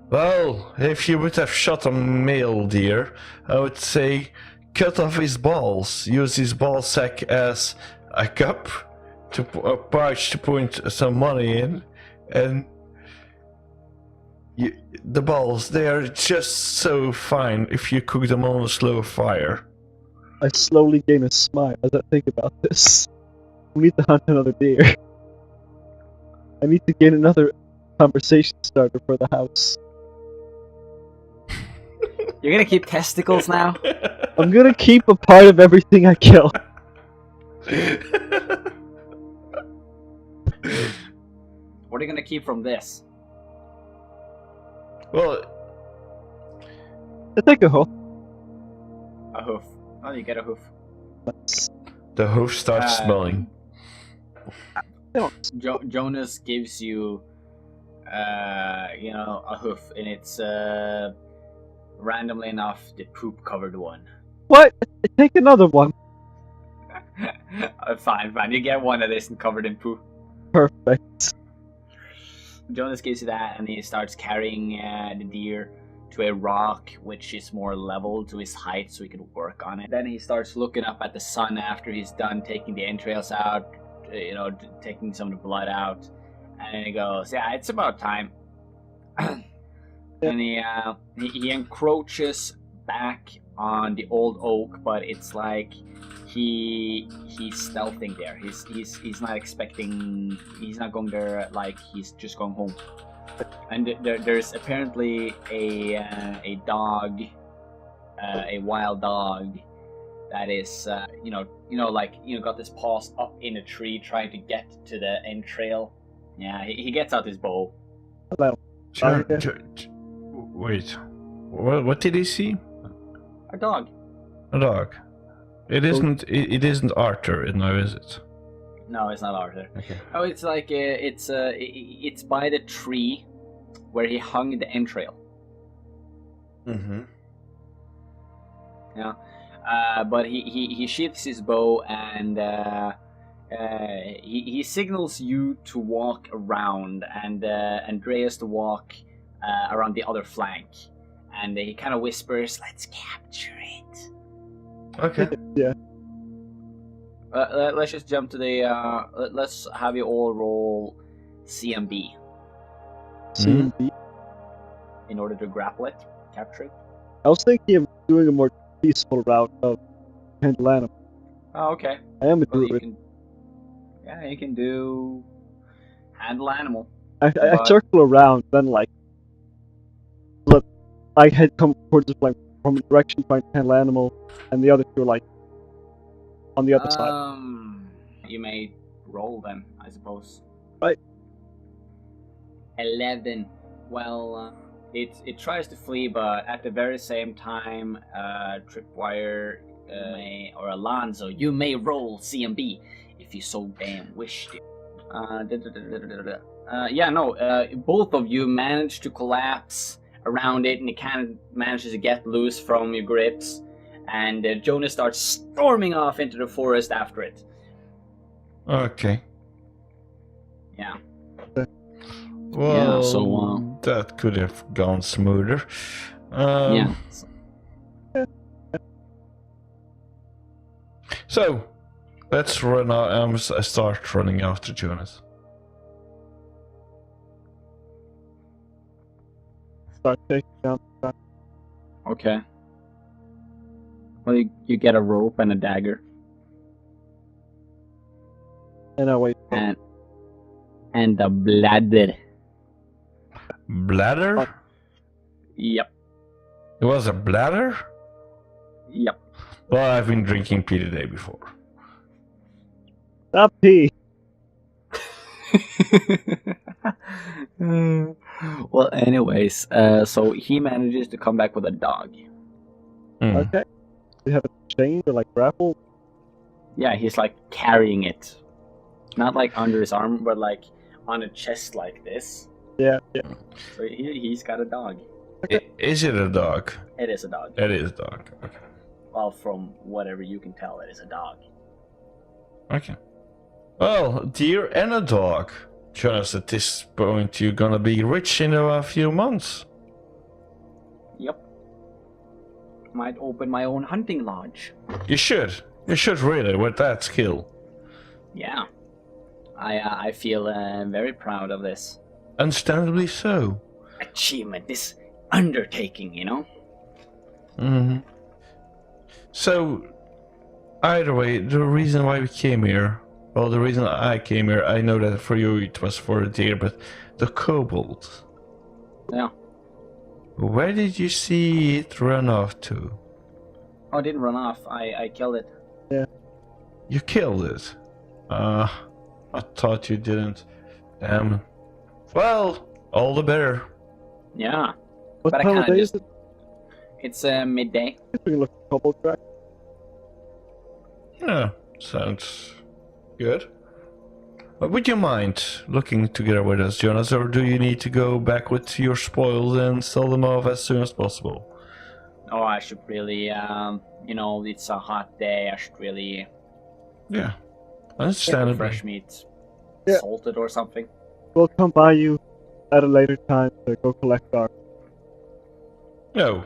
Well, if you would have shot a male deer, I would say cut off his balls. Use his ball sack as a cup, a pouch to put some money in, and the balls, they are just so fine if you cook them on a slow fire. I slowly gain a smile as I think about this. We need to hunt another deer. I need to gain another conversation starter for the house. You're gonna keep testicles now? I'm gonna keep a part of everything I kill. What are you gonna keep from this? Well, I take a hoof. A hoof. Oh, you get a hoof. the hoof starts Uh, smelling. Jonas gives you, a hoof, and it's randomly enough the poop-covered one. What? I take another one. Fine. You get one that isn't covered in poop. Perfect. Jonas gives you that, and he starts carrying the deer to a rock which is more level to his height so he can work on it. Then he starts looking up at the sun after he's done taking the entrails out, taking some of the blood out, and then he goes, yeah, it's about time. And he encroaches back on the old oak, but it's like he's stealthing there. He's not expecting. He's not going there like he's just going home. And there's apparently a dog, a wild dog, that is got his paws up in a tree trying to get to the entrail. Yeah, he gets out his bow. Hello. Wait, what did he see? A dog. A dog. It isn't Arthur, now is it? No, it's not Arthur. Okay. Oh, it's like it's by the tree where he hung the entrail. Mm-hmm. Yeah, but he sheaths his bow and he signals you to walk around and Andreas to walk around the other flank, and he kind of whispers, "Let's capture it." Okay. Yeah. Let's just jump to the. Let's have you all roll CMB CMB. in order to grapple it, capture it. I was thinking of doing a more peaceful route of handle animal. Oh, okay. I am a Well, you druid. can. Yeah, you can do handle animal. I but- circle around, then I had come towards the flank from a direction trying to handle animal, and the other two are like on the other side. You may roll then, I suppose. Right. 11. Well, it tries to flee, but at the very same time, Tripwire or Alonzo, you may roll CMB if you so damn wish to. Both of you manage to collapse around it, and it kind of manages to get loose from your grips, and Jonas starts storming off into the forest after it. Okay. Yeah. Well, so, that could have gone smoother. Yeah. So, let's run out. Start running after Jonas. Start taking down the track. Okay. Well, you get a rope and a dagger, And I wait. and a bladder. Bladder? Yep. It was a bladder? Yep. Well, I've been drinking pee the day before. Stop pee. Well, anyways, so he manages to come back with a dog. Mm. Okay. We have a chain or like grapple. Yeah, he's like carrying it. Not like under his arm, but like on a chest like this. Yeah. So he's got a dog. Is it a dog? It is a dog. It is a dog. Okay. Well, from whatever you can tell, it is a dog. Okay. Well, deer and a dog. Jonas, at this point, you're gonna be rich in a few months. Yep. Might open my own hunting lodge. You should. You should really, with that skill. Yeah. I feel very proud of this Understandably so. achievement, this undertaking, you know? Mm-hmm. So, either way, the reason why we came here, well, the reason I came here, I know that for you it was for the deer, but the kobold. Yeah. Where did you see it run off to? Oh, it didn't run off. I killed it. You killed it? I thought you didn't. Well, all the better. Yeah. What But I time of kinda day just- is it? It's midday. We can look at couple track. Yeah, sounds good. Would you mind looking together with us, Jonas, or do you need to go back with your spoils and sell them off as soon as possible? Oh, I should really, it's a hot day. I should really Yeah, get the understandably. fresh meat Yeah. salted or something. We'll come by you at a later time to go collect our. No.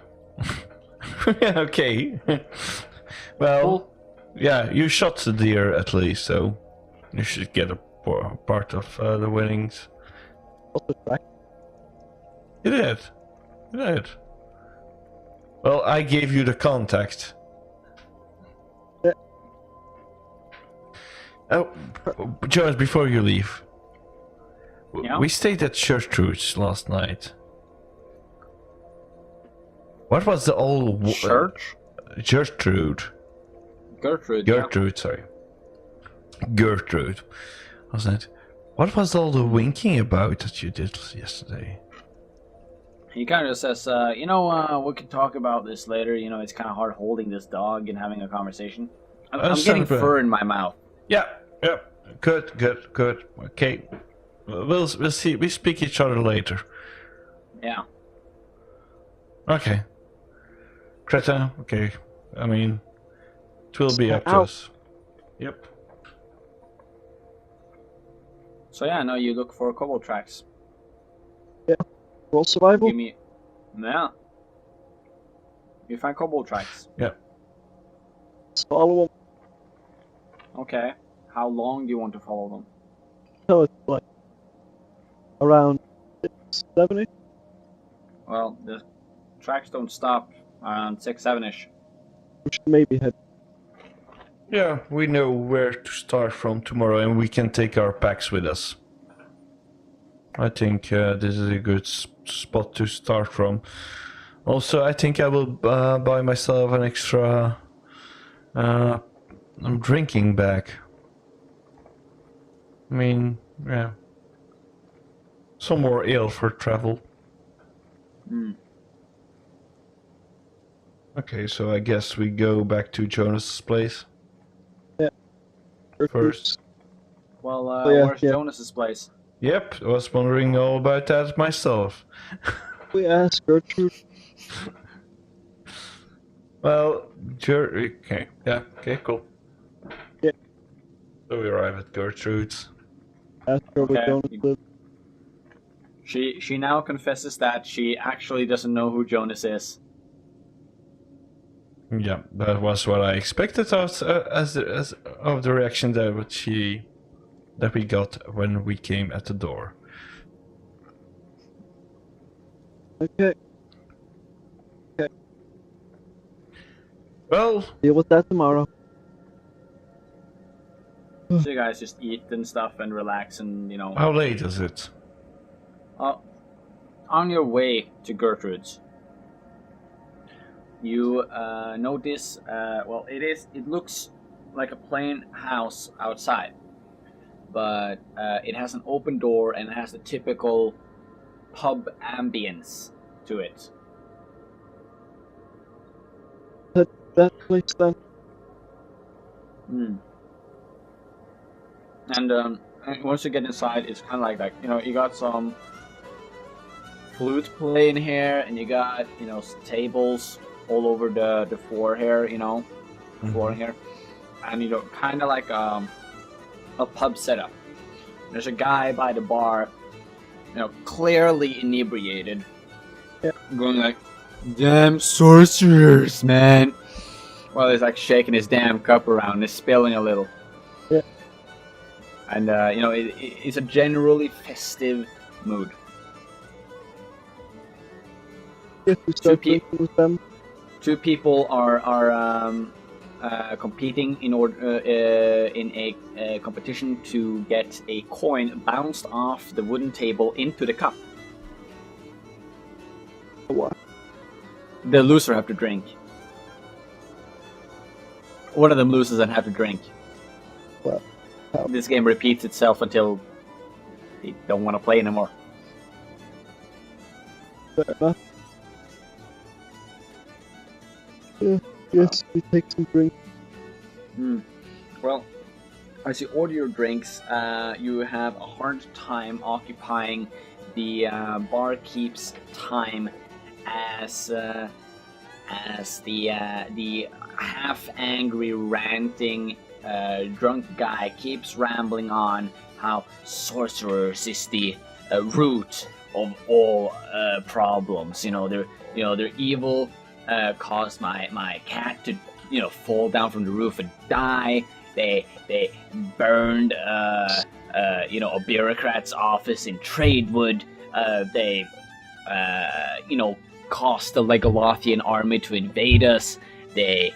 Okay. Well, Cool. yeah, you shot the deer at least, so you should get a part of the winnings. Also track. You did. You did. Well, I gave you the contact. Yeah. Oh, Jonas, before you leave. Yeah? We stayed at Gertrude's last night. What was the old... Church? Gertrude. Gertrude. Gertrude, sorry. Gertrude, wasn't it? What was all the winking about that you did yesterday? He kind of just says, we can talk about this later. You know, it's kind of hard holding this dog and having a conversation. I'm getting fur in my mouth. Yeah. Good. Okay. We'll see. We speak each other later. Yeah. Okay. Greta, okay. I mean, it will be up to Ow. us. Yep. So yeah, no, you look for kobold tracks. Roll survival. Give me... Yeah. You find kobold tracks. Yep. Let's follow them. Okay. How long do you want to follow them? So it's like around 6, 7-ish. Well, the tracks don't stop around 6, 7-ish. We should maybe head. Yeah, we know where to start from tomorrow, and we can take our packs with us. I think this is a good spot to start from. Also, I think I will buy myself an extra drinking bag. I mean, yeah. Some more ale for travel. Okay, so I guess we go back to Jonas's place first. Well, yeah, where's yeah. Jonas's place? Yep, I was wondering all about that myself. We asked Gertrude. Well, okay, yeah, okay, cool. Yeah. So we arrive at Gertrude's. Asked her where Okay. Jonas lived. She now confesses that she actually doesn't know who Jonas is. Yeah, that was what I expected as of the reaction that we got when we came at the door. Okay. Well, Deal with that tomorrow. So you guys just eat and stuff and relax and, how late is it? on your way to Gertrude's, you notice, it looks like a plain house outside, but it has an open door and it has the typical pub ambience to it. That place then. And once you get inside, it's kind of like that. You got some flute playing here, and you got tables all over the floor here. Floor here, and kind of like a pub setup. There's a guy by the bar, clearly inebriated, going like, "Damn sorcerers, man!" While he's like shaking his damn cup around, and spilling a little. Yeah. And it's a generally festive mood. If we start Two pe- drinking with them, Two people are competing in a competition to get a coin bounced off the wooden table into the cup. what? The loser have to drink. One of them loses and have to drink. Well, how? This game repeats itself until they don't want to play anymore. Fair enough. Yeah, yes, we take some drink. Well, as you order your drinks, you have a hard time occupying the barkeep's time as the half-angry, ranting, drunk guy keeps rambling on how sorcerers is the root of all problems. They're evil. Caused my cat to fall down from the roof and die. They burned a bureaucrat's office in Tradewood. They caused the Legolathian army to invade us. They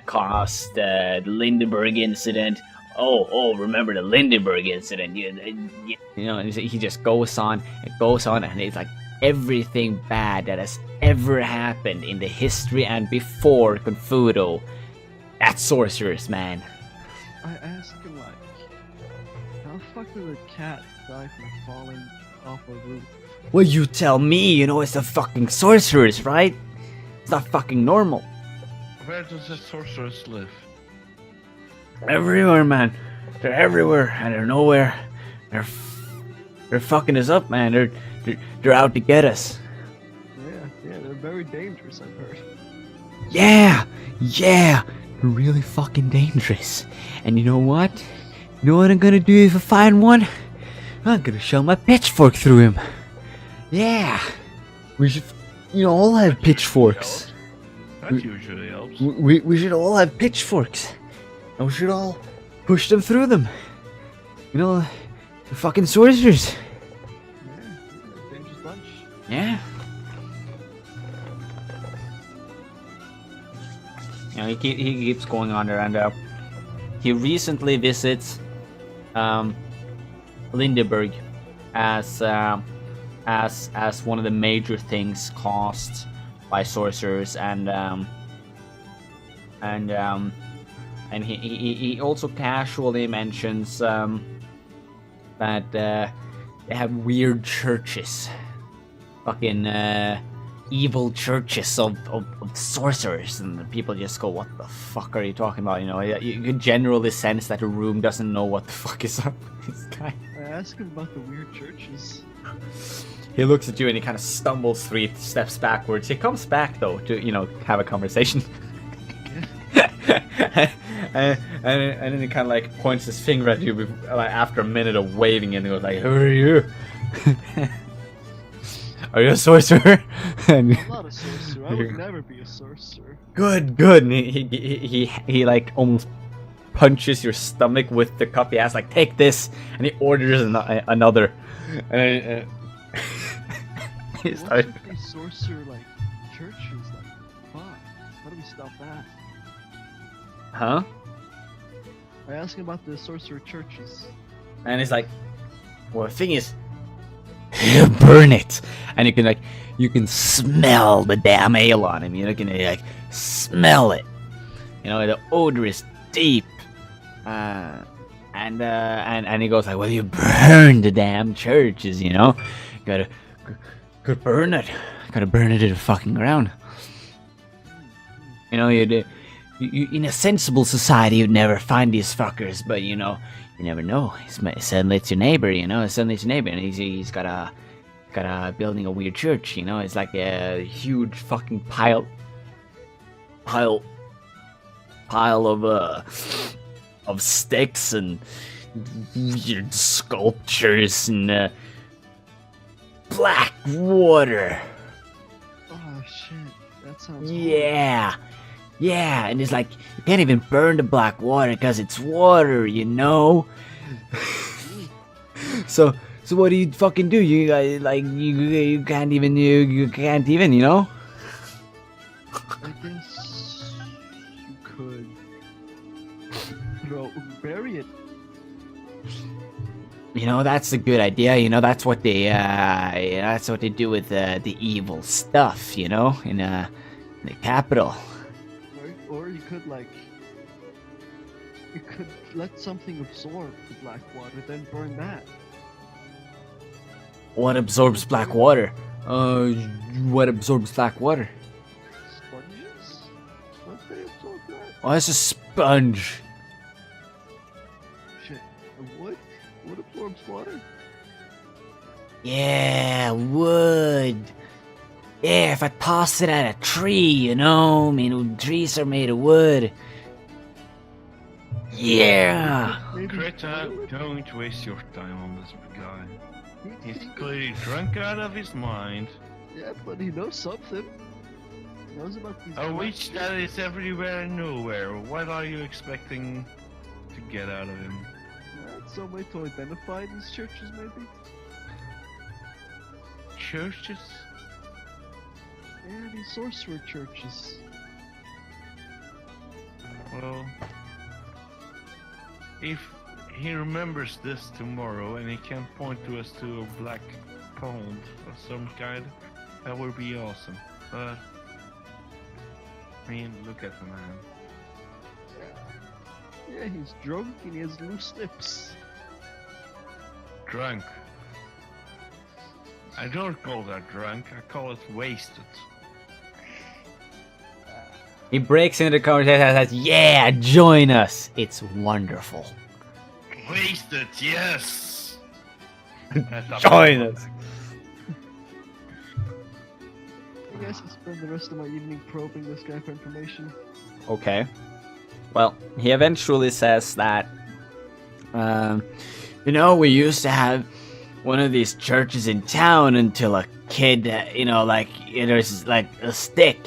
caused the Lindyburg incident. Oh, remember the Lindyburg incident? You know, and he just goes on and goes on, and it's like everything bad that has ever happened in the history and before Confuto. That's sorcerers, man. I asked him, like, how the fuck did a cat die from falling off a roof? Well, you tell me, you know, it's the fucking sorcerers, right? It's not fucking normal. Where does the sorcerers live? Everywhere, man. They're everywhere, and they're nowhere. They're fucking us up, man. They're out to get us. Yeah, they're very dangerous, I've heard. Yeah, they're really fucking dangerous. And you know what? You know what I'm gonna do if I find one? I'm gonna shove my pitchfork through him. Yeah, we should, you know, all have pitchforks. That usually helps. We should all have pitchforks, and we should all push them through them. You know, the fucking sorcerers. Yeah, dangerous bunch. Yeah. You know, he keeps going on there, and he recently visits Lindyburg as one of the major things caused by sorcerers, and he also casually mentions that they have weird churches, fucking evil churches of sorcerers, and the people just go, "What the fuck are you talking about?" You know, you can generally sense that the room doesn't know what the fuck is up with this guy. I asked him about the weird churches. He looks at you and he kind of stumbles 3 steps backwards. He comes back though to, you know, have a conversation. and then he kind of like points his finger at you like, after a minute of waving, and he goes like, "Who are you? Are you a sorcerer?" And I'm not a sorcerer. I would never be a sorcerer. good. And he like almost punches your stomach with the cup he has, like, "Take this," and he orders another. And he started. What's with these sorcerer like churches? Like, fuck. How do we stop that? Huh? I asked him about the sorcerer churches. And he's like, "Well, the thing is, you burn it," and you can smell the damn ale on him. You can like smell it. You know, the odor is deep. And he goes like, "Well, you burn the damn churches, you know. Gotta burn it. Gotta burn it to the fucking ground. You know, you in a sensible society, you'd never find these fuckers, but you know, you never know. Suddenly it's your neighbor, you know. Suddenly it's your neighbor, and he's got a building a weird church, you know. It's like a huge fucking pile of sticks and weird sculptures and black water. Oh shit, that sounds Yeah, and it's like, you can't even burn the black water because it's water, you know? So what do you fucking do? You can't even, you know? I guess you could bury it. You know, that's a good idea. You know, that's what they do with the evil stuff, you know, in the capital. Or you could let something absorb the black water, then burn that. What absorbs black water? What absorbs black water? Sponges? Don't they absorb that? Oh, it's a sponge. Shit, a wood? Wood absorbs water? Yeah, wood. Yeah, if I toss it at a tree, you know, I mean, trees are made of wood. Yeah. Greta, don't waste your time on this guy. He's clearly drunk out of his mind. Yeah, but he knows something. He knows about these. A witch that is everywhere and nowhere. What are you expecting to get out of him? Some way to identify these churches, maybe? Churches? Yeah, these sorcerer churches. Well, if he remembers this tomorrow and he can point to us to a black pond of some kind, that would be awesome. But I mean, look at the man. Yeah, he's drunk and he has loose lips. Drunk. I don't call that drunk, I call it wasted. He breaks into the conversation and says, "Yeah, join us. It's wonderful. Wasted, yes! Join us." I guess I'll spend the rest of my evening probing this guy for information. Okay. Well, he eventually says that, we used to have one of these churches in town until a kid, there's like a stick,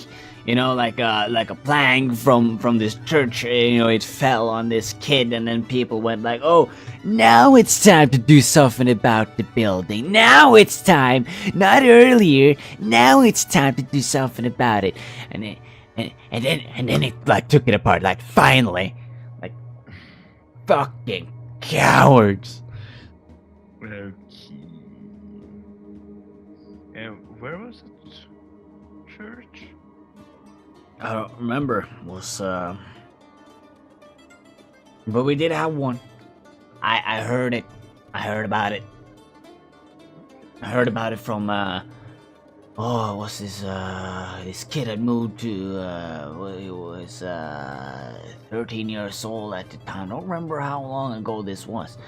like a plank from this church, it fell on this kid, and then people went like, oh, now it's time to do something about the building. Now it's time, not earlier. Now it's time to do something about it. And then it like took it apart, like finally, like fucking cowards. Okay. And where was it? Church? I don't remember. It was but we did have one. I heard it. I heard about it. I heard about it from what's this kid had moved to he was 13 years old at the time. I don't remember how long ago this was.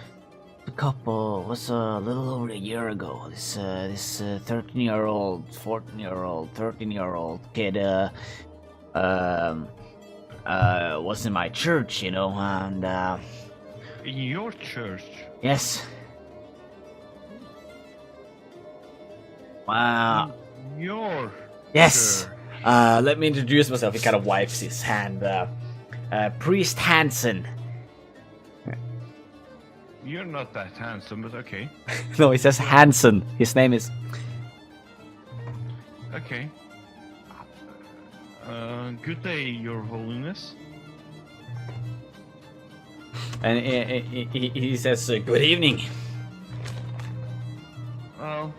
A little over a year ago. This 13-year-old, 14-year-old, 13-year-old kid was in my church, and In your church? yes. Wow. Your Yes. church. Let me introduce myself. He kind of wipes his hand. Priest Hansen. You're not that handsome, but okay. No, he says Hansen. His name is. Okay. Good day, Your Holiness. And he says, good evening. Well,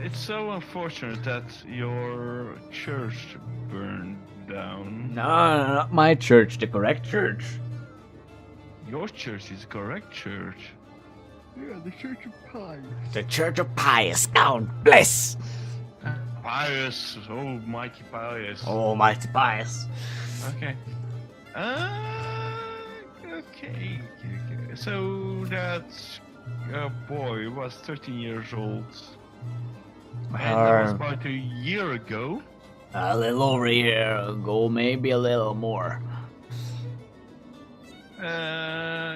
it's so unfortunate that your church burned down. No, not my church, the correct church. Your church is the correct church. Yeah, the Church of Pies. The Church of Pius, God bless. Pius, almighty Pius. Almighty Pius. Okay. Okay. So that boy was 13 years old. And that was about a year ago. A little over a year ago, maybe a little more.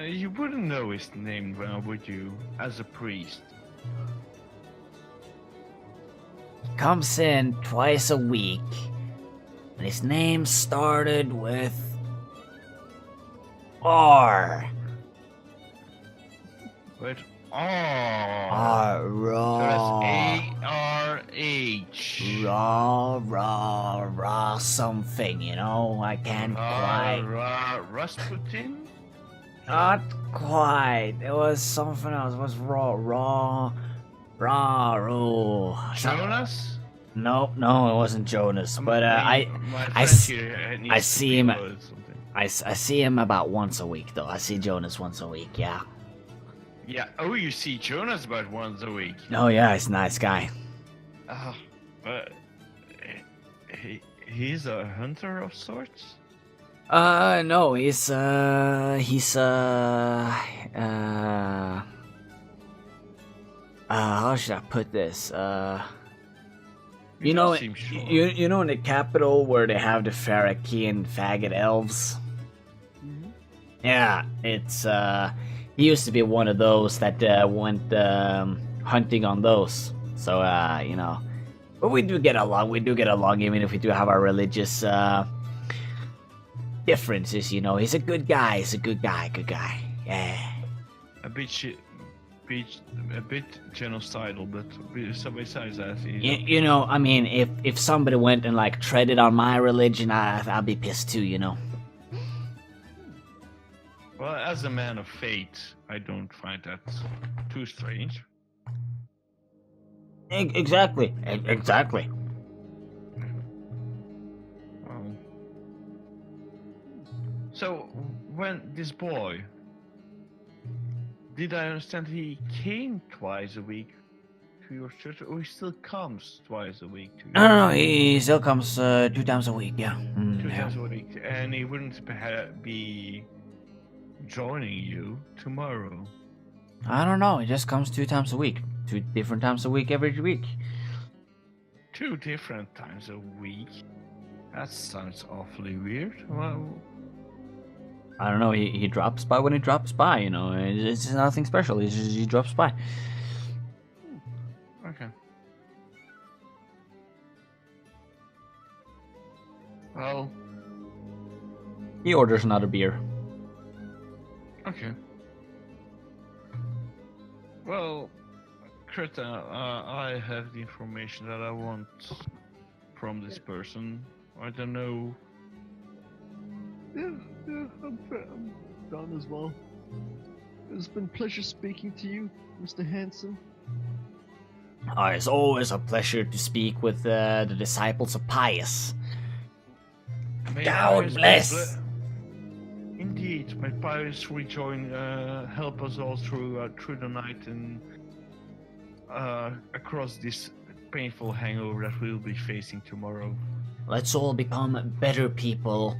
You wouldn't know his name, would you? As a priest. He comes in twice a week. And his name started with R. But R. So that's A-R-H. Raw something, I can't quite. Rasputin? Not quite. It was something else. It was raw. Jonas? No, it wasn't Jonas. But My I friend here needs I to see him. feel something. I see him about once a week, though. I see Jonas once a week. Yeah. Yeah. Oh, you see Jonas about once a week. Oh yeah, he's a nice guy. But he's a hunter of sorts. No, he's how should I put this? You You know, don't seem sure. you know in the capital where they have the Pharaoh-Kean faggot elves? Mm-hmm. Yeah, it's he used to be one of those that went hunting on those. So but we do get along. We do get along, even if we do have our religious differences. He's a good guy. He's a good guy. Good guy. Yeah. A bit be a bit genocidal, but besides that, You know, I mean, if somebody went and like treaded on my religion, I'd be pissed too. You know. well, as a man of faith, I don't find that too strange. Exactly. Exactly. So, when this boy, did I understand he came twice a week to your church, or he still comes twice a week to your No, he still comes 2 times a week. Yeah. two Yeah. times a week, and he wouldn't be joining you tomorrow? I don't know. He just comes 2 times a week. 2 different times a week every week. 2 different times a week? That sounds awfully weird. Well, I don't know. He drops by when he drops by. You know, it's nothing special. He drops by. okay. Well, He orders another beer. okay. Well, Krita, I have the information that I want from this person. I don't know. Yeah, I'm done as well. It's been a pleasure speaking to you, Mr. Hanson. Oh, it's always a pleasure to speak with the disciples of Pius. May God Pius bless. Indeed, may Pius rejoin, help us all through the night and across this painful hangover that we'll be facing tomorrow. Let's all become better people,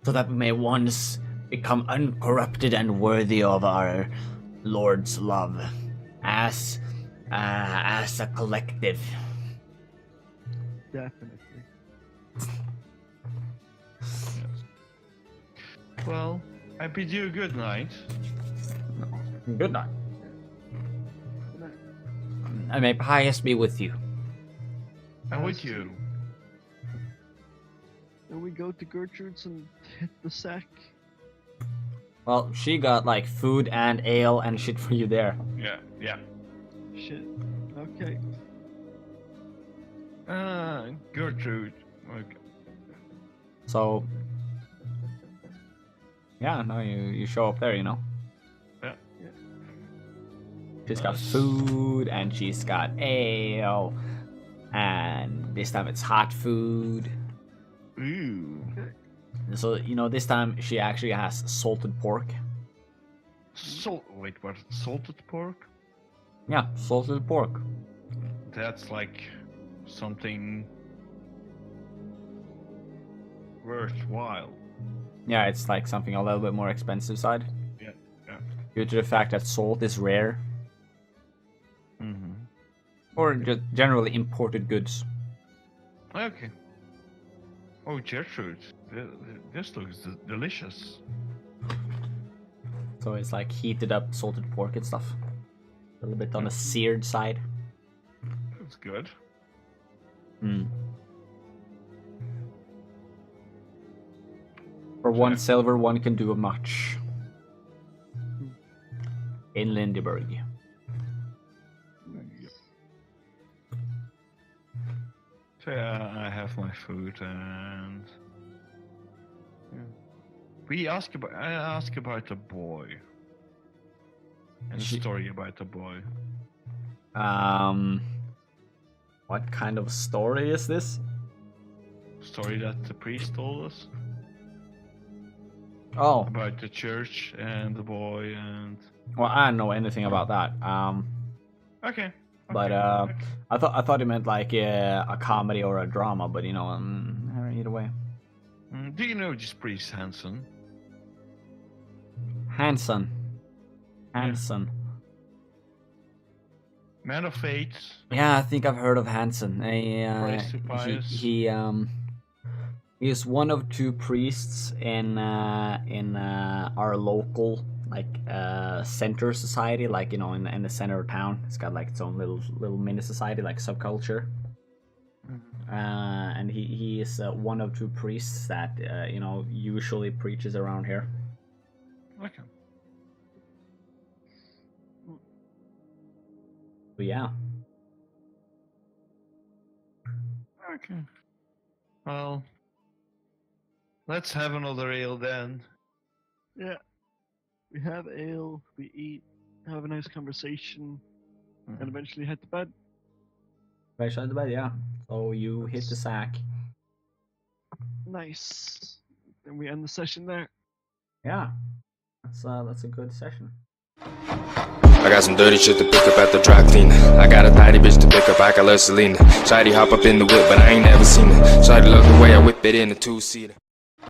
so that we may once become uncorrupted and worthy of our Lord's love, as a collective. Definitely. Yes. Well, I bid you a good night. Good night. And may Pius be with you. And with you. And we go to Gertrude's and hit the sack. Well, she got like food and ale and shit for you there. Yeah. Shit. Okay. Gertrude. Okay. So, yeah, no, you show up there, you know. Yeah. She's got Nice. food and she's got ale, and this time it's hot food. Ooh. So you know, this time she actually has salted pork. Wait, what? Salted pork? Yeah, salted pork. That's like something worthwhile. Yeah, it's like something a little bit more expensive side. Yeah. Due to the fact that salt is rare, Mm-hmm. or just generally imported goods. Okay. Oh, Gertrude, this looks delicious. So it's like heated up salted pork and stuff. A little bit on the seared side. That's good. For 1 silver, one can do much. In Lindyburg. So yeah, I have my food and I ask about the boy. And a story about the boy. What kind of story is this? Story that the priest told us Oh, about the church and the boy and. well, I don't know anything about that. Okay. But okay. I thought it meant like a comedy or a drama, but you know, either way. Do you know this priest Hanson? Hanson. Man of faith. Yeah, I think I've heard of Hanson. Praise to Pius. He is one of 2 priests in our local center society, like you know, in the center of town. It's got like its own little mini society, like subculture. And he is one of 2 priests that you know, usually preaches around here. Okay. But yeah. Okay. Well, let's have another ale then. Yeah. We have ale, we eat, have a nice conversation, and eventually head to bed. Right side of the bed, yeah. So you hit the sack. Nice. Then we end the session there. Yeah. That's a good session. I got some dirty shit to pick up at the dry clean. I got a tidy bitch to pick up, I got Selena. Shady hop up in the whip, but I ain't never seen it. Shady love the way I whip it in a two-seater.